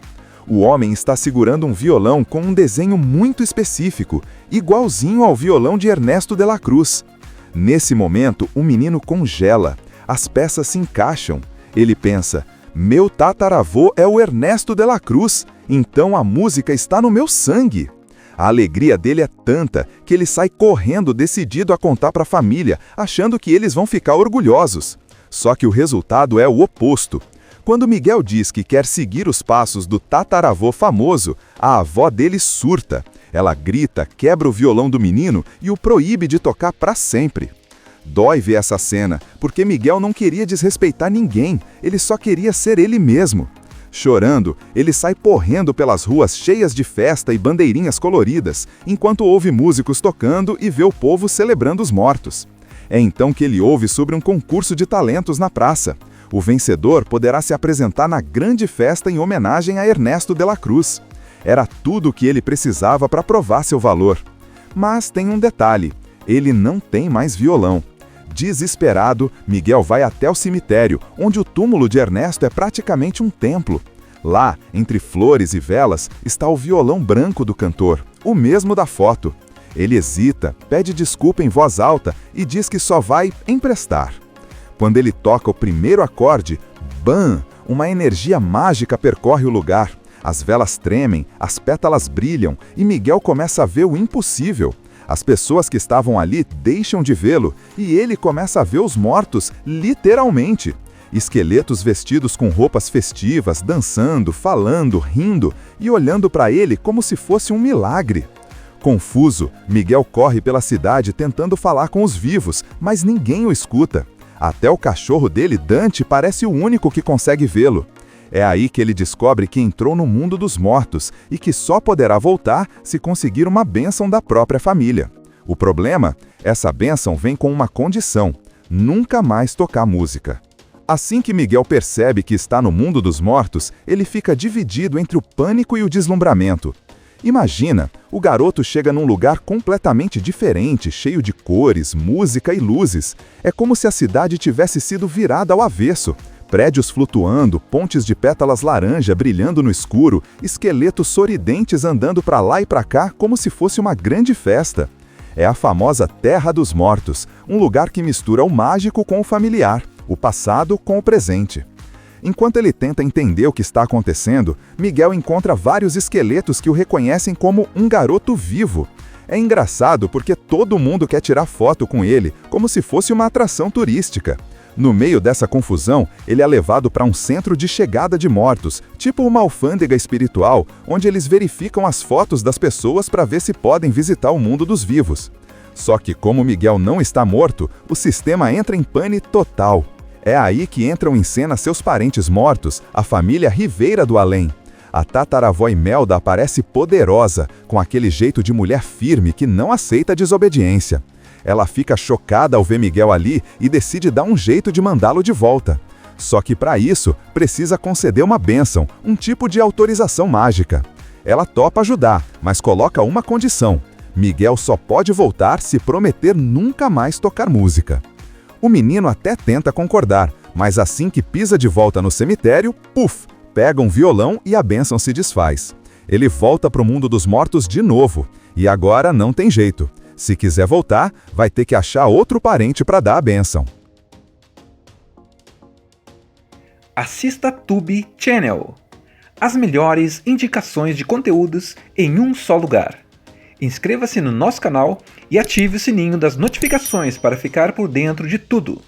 O homem está segurando um violão com um desenho muito específico, igualzinho ao violão de Ernesto de la Cruz. Nesse momento, o menino congela, as peças se encaixam. Ele pensa, meu tataravô é o Ernesto de la Cruz, então a música está no meu sangue. A alegria dele é tanta que ele sai correndo decidido a contar para a família, achando que eles vão ficar orgulhosos. Só que o resultado é o oposto. Quando Miguel diz que quer seguir os passos do tataravô famoso, a avó dele surta. Ela grita, quebra o violão do menino e o proíbe de tocar para sempre. Dói ver essa cena, porque Miguel não queria desrespeitar ninguém, ele só queria ser ele mesmo. Chorando, ele sai correndo pelas ruas cheias de festa e bandeirinhas coloridas, enquanto ouve músicos tocando e vê o povo celebrando os mortos. É então que ele ouve sobre um concurso de talentos na praça. O vencedor poderá se apresentar na grande festa em homenagem a Ernesto de la Cruz. Era tudo o que ele precisava para provar seu valor. Mas tem um detalhe, ele não tem mais violão. Desesperado, Miguel vai até o cemitério, onde o túmulo de Ernesto é praticamente um templo. Lá, entre flores e velas, está o violão branco do cantor, o mesmo da foto. Ele hesita, pede desculpa em voz alta e diz que só vai emprestar. Quando ele toca o primeiro acorde, bam! Uma energia mágica percorre o lugar. As velas tremem, as pétalas brilham e Miguel começa a ver o impossível. As pessoas que estavam ali deixam de vê-lo e ele começa a ver os mortos, literalmente. Esqueletos vestidos com roupas festivas, dançando, falando, rindo e olhando para ele como se fosse um milagre. Confuso, Miguel corre pela cidade tentando falar com os vivos, mas ninguém o escuta. Até o cachorro dele, Dante, parece o único que consegue vê-lo. É aí que ele descobre que entrou no mundo dos mortos e que só poderá voltar se conseguir uma bênção da própria família. O problema? Essa bênção vem com uma condição: nunca mais tocar música. Assim que Miguel percebe que está no mundo dos mortos, ele fica dividido entre o pânico e o deslumbramento. Imagina, o garoto chega num lugar completamente diferente, cheio de cores, música e luzes. É como se a cidade tivesse sido virada ao avesso. Prédios flutuando, pontes de pétalas laranja brilhando no escuro, esqueletos sorridentes andando para lá e para cá como se fosse uma grande festa. É a famosa Terra dos Mortos, um lugar que mistura o mágico com o familiar, o passado com o presente. Enquanto ele tenta entender o que está acontecendo, Miguel encontra vários esqueletos que o reconhecem como um garoto vivo. É engraçado porque todo mundo quer tirar foto com ele, como se fosse uma atração turística. No meio dessa confusão, ele é levado para um centro de chegada de mortos, tipo uma alfândega espiritual, onde eles verificam as fotos das pessoas para ver se podem visitar o mundo dos vivos. Só que como Miguel não está morto, o sistema entra em pane total. É aí que entram em cena seus parentes mortos, a família Rivera do além. A tataravó Imelda aparece poderosa, com aquele jeito de mulher firme que não aceita desobediência. Ela fica chocada ao ver Miguel ali e decide dar um jeito de mandá-lo de volta. Só que para isso, precisa conceder uma bênção, um tipo de autorização mágica. Ela topa ajudar, mas coloca uma condição: Miguel só pode voltar se prometer nunca mais tocar música. O menino até tenta concordar, mas assim que pisa de volta no cemitério, puf, pega um violão e a bênção se desfaz. Ele volta para o mundo dos mortos de novo, e agora não tem jeito. Se quiser voltar, vai ter que achar outro parente para dar a bênção. Assista Tube Channel. As melhores indicações de conteúdos em um só lugar. Inscreva-se no nosso canal e ative o sininho das notificações para ficar por dentro de tudo.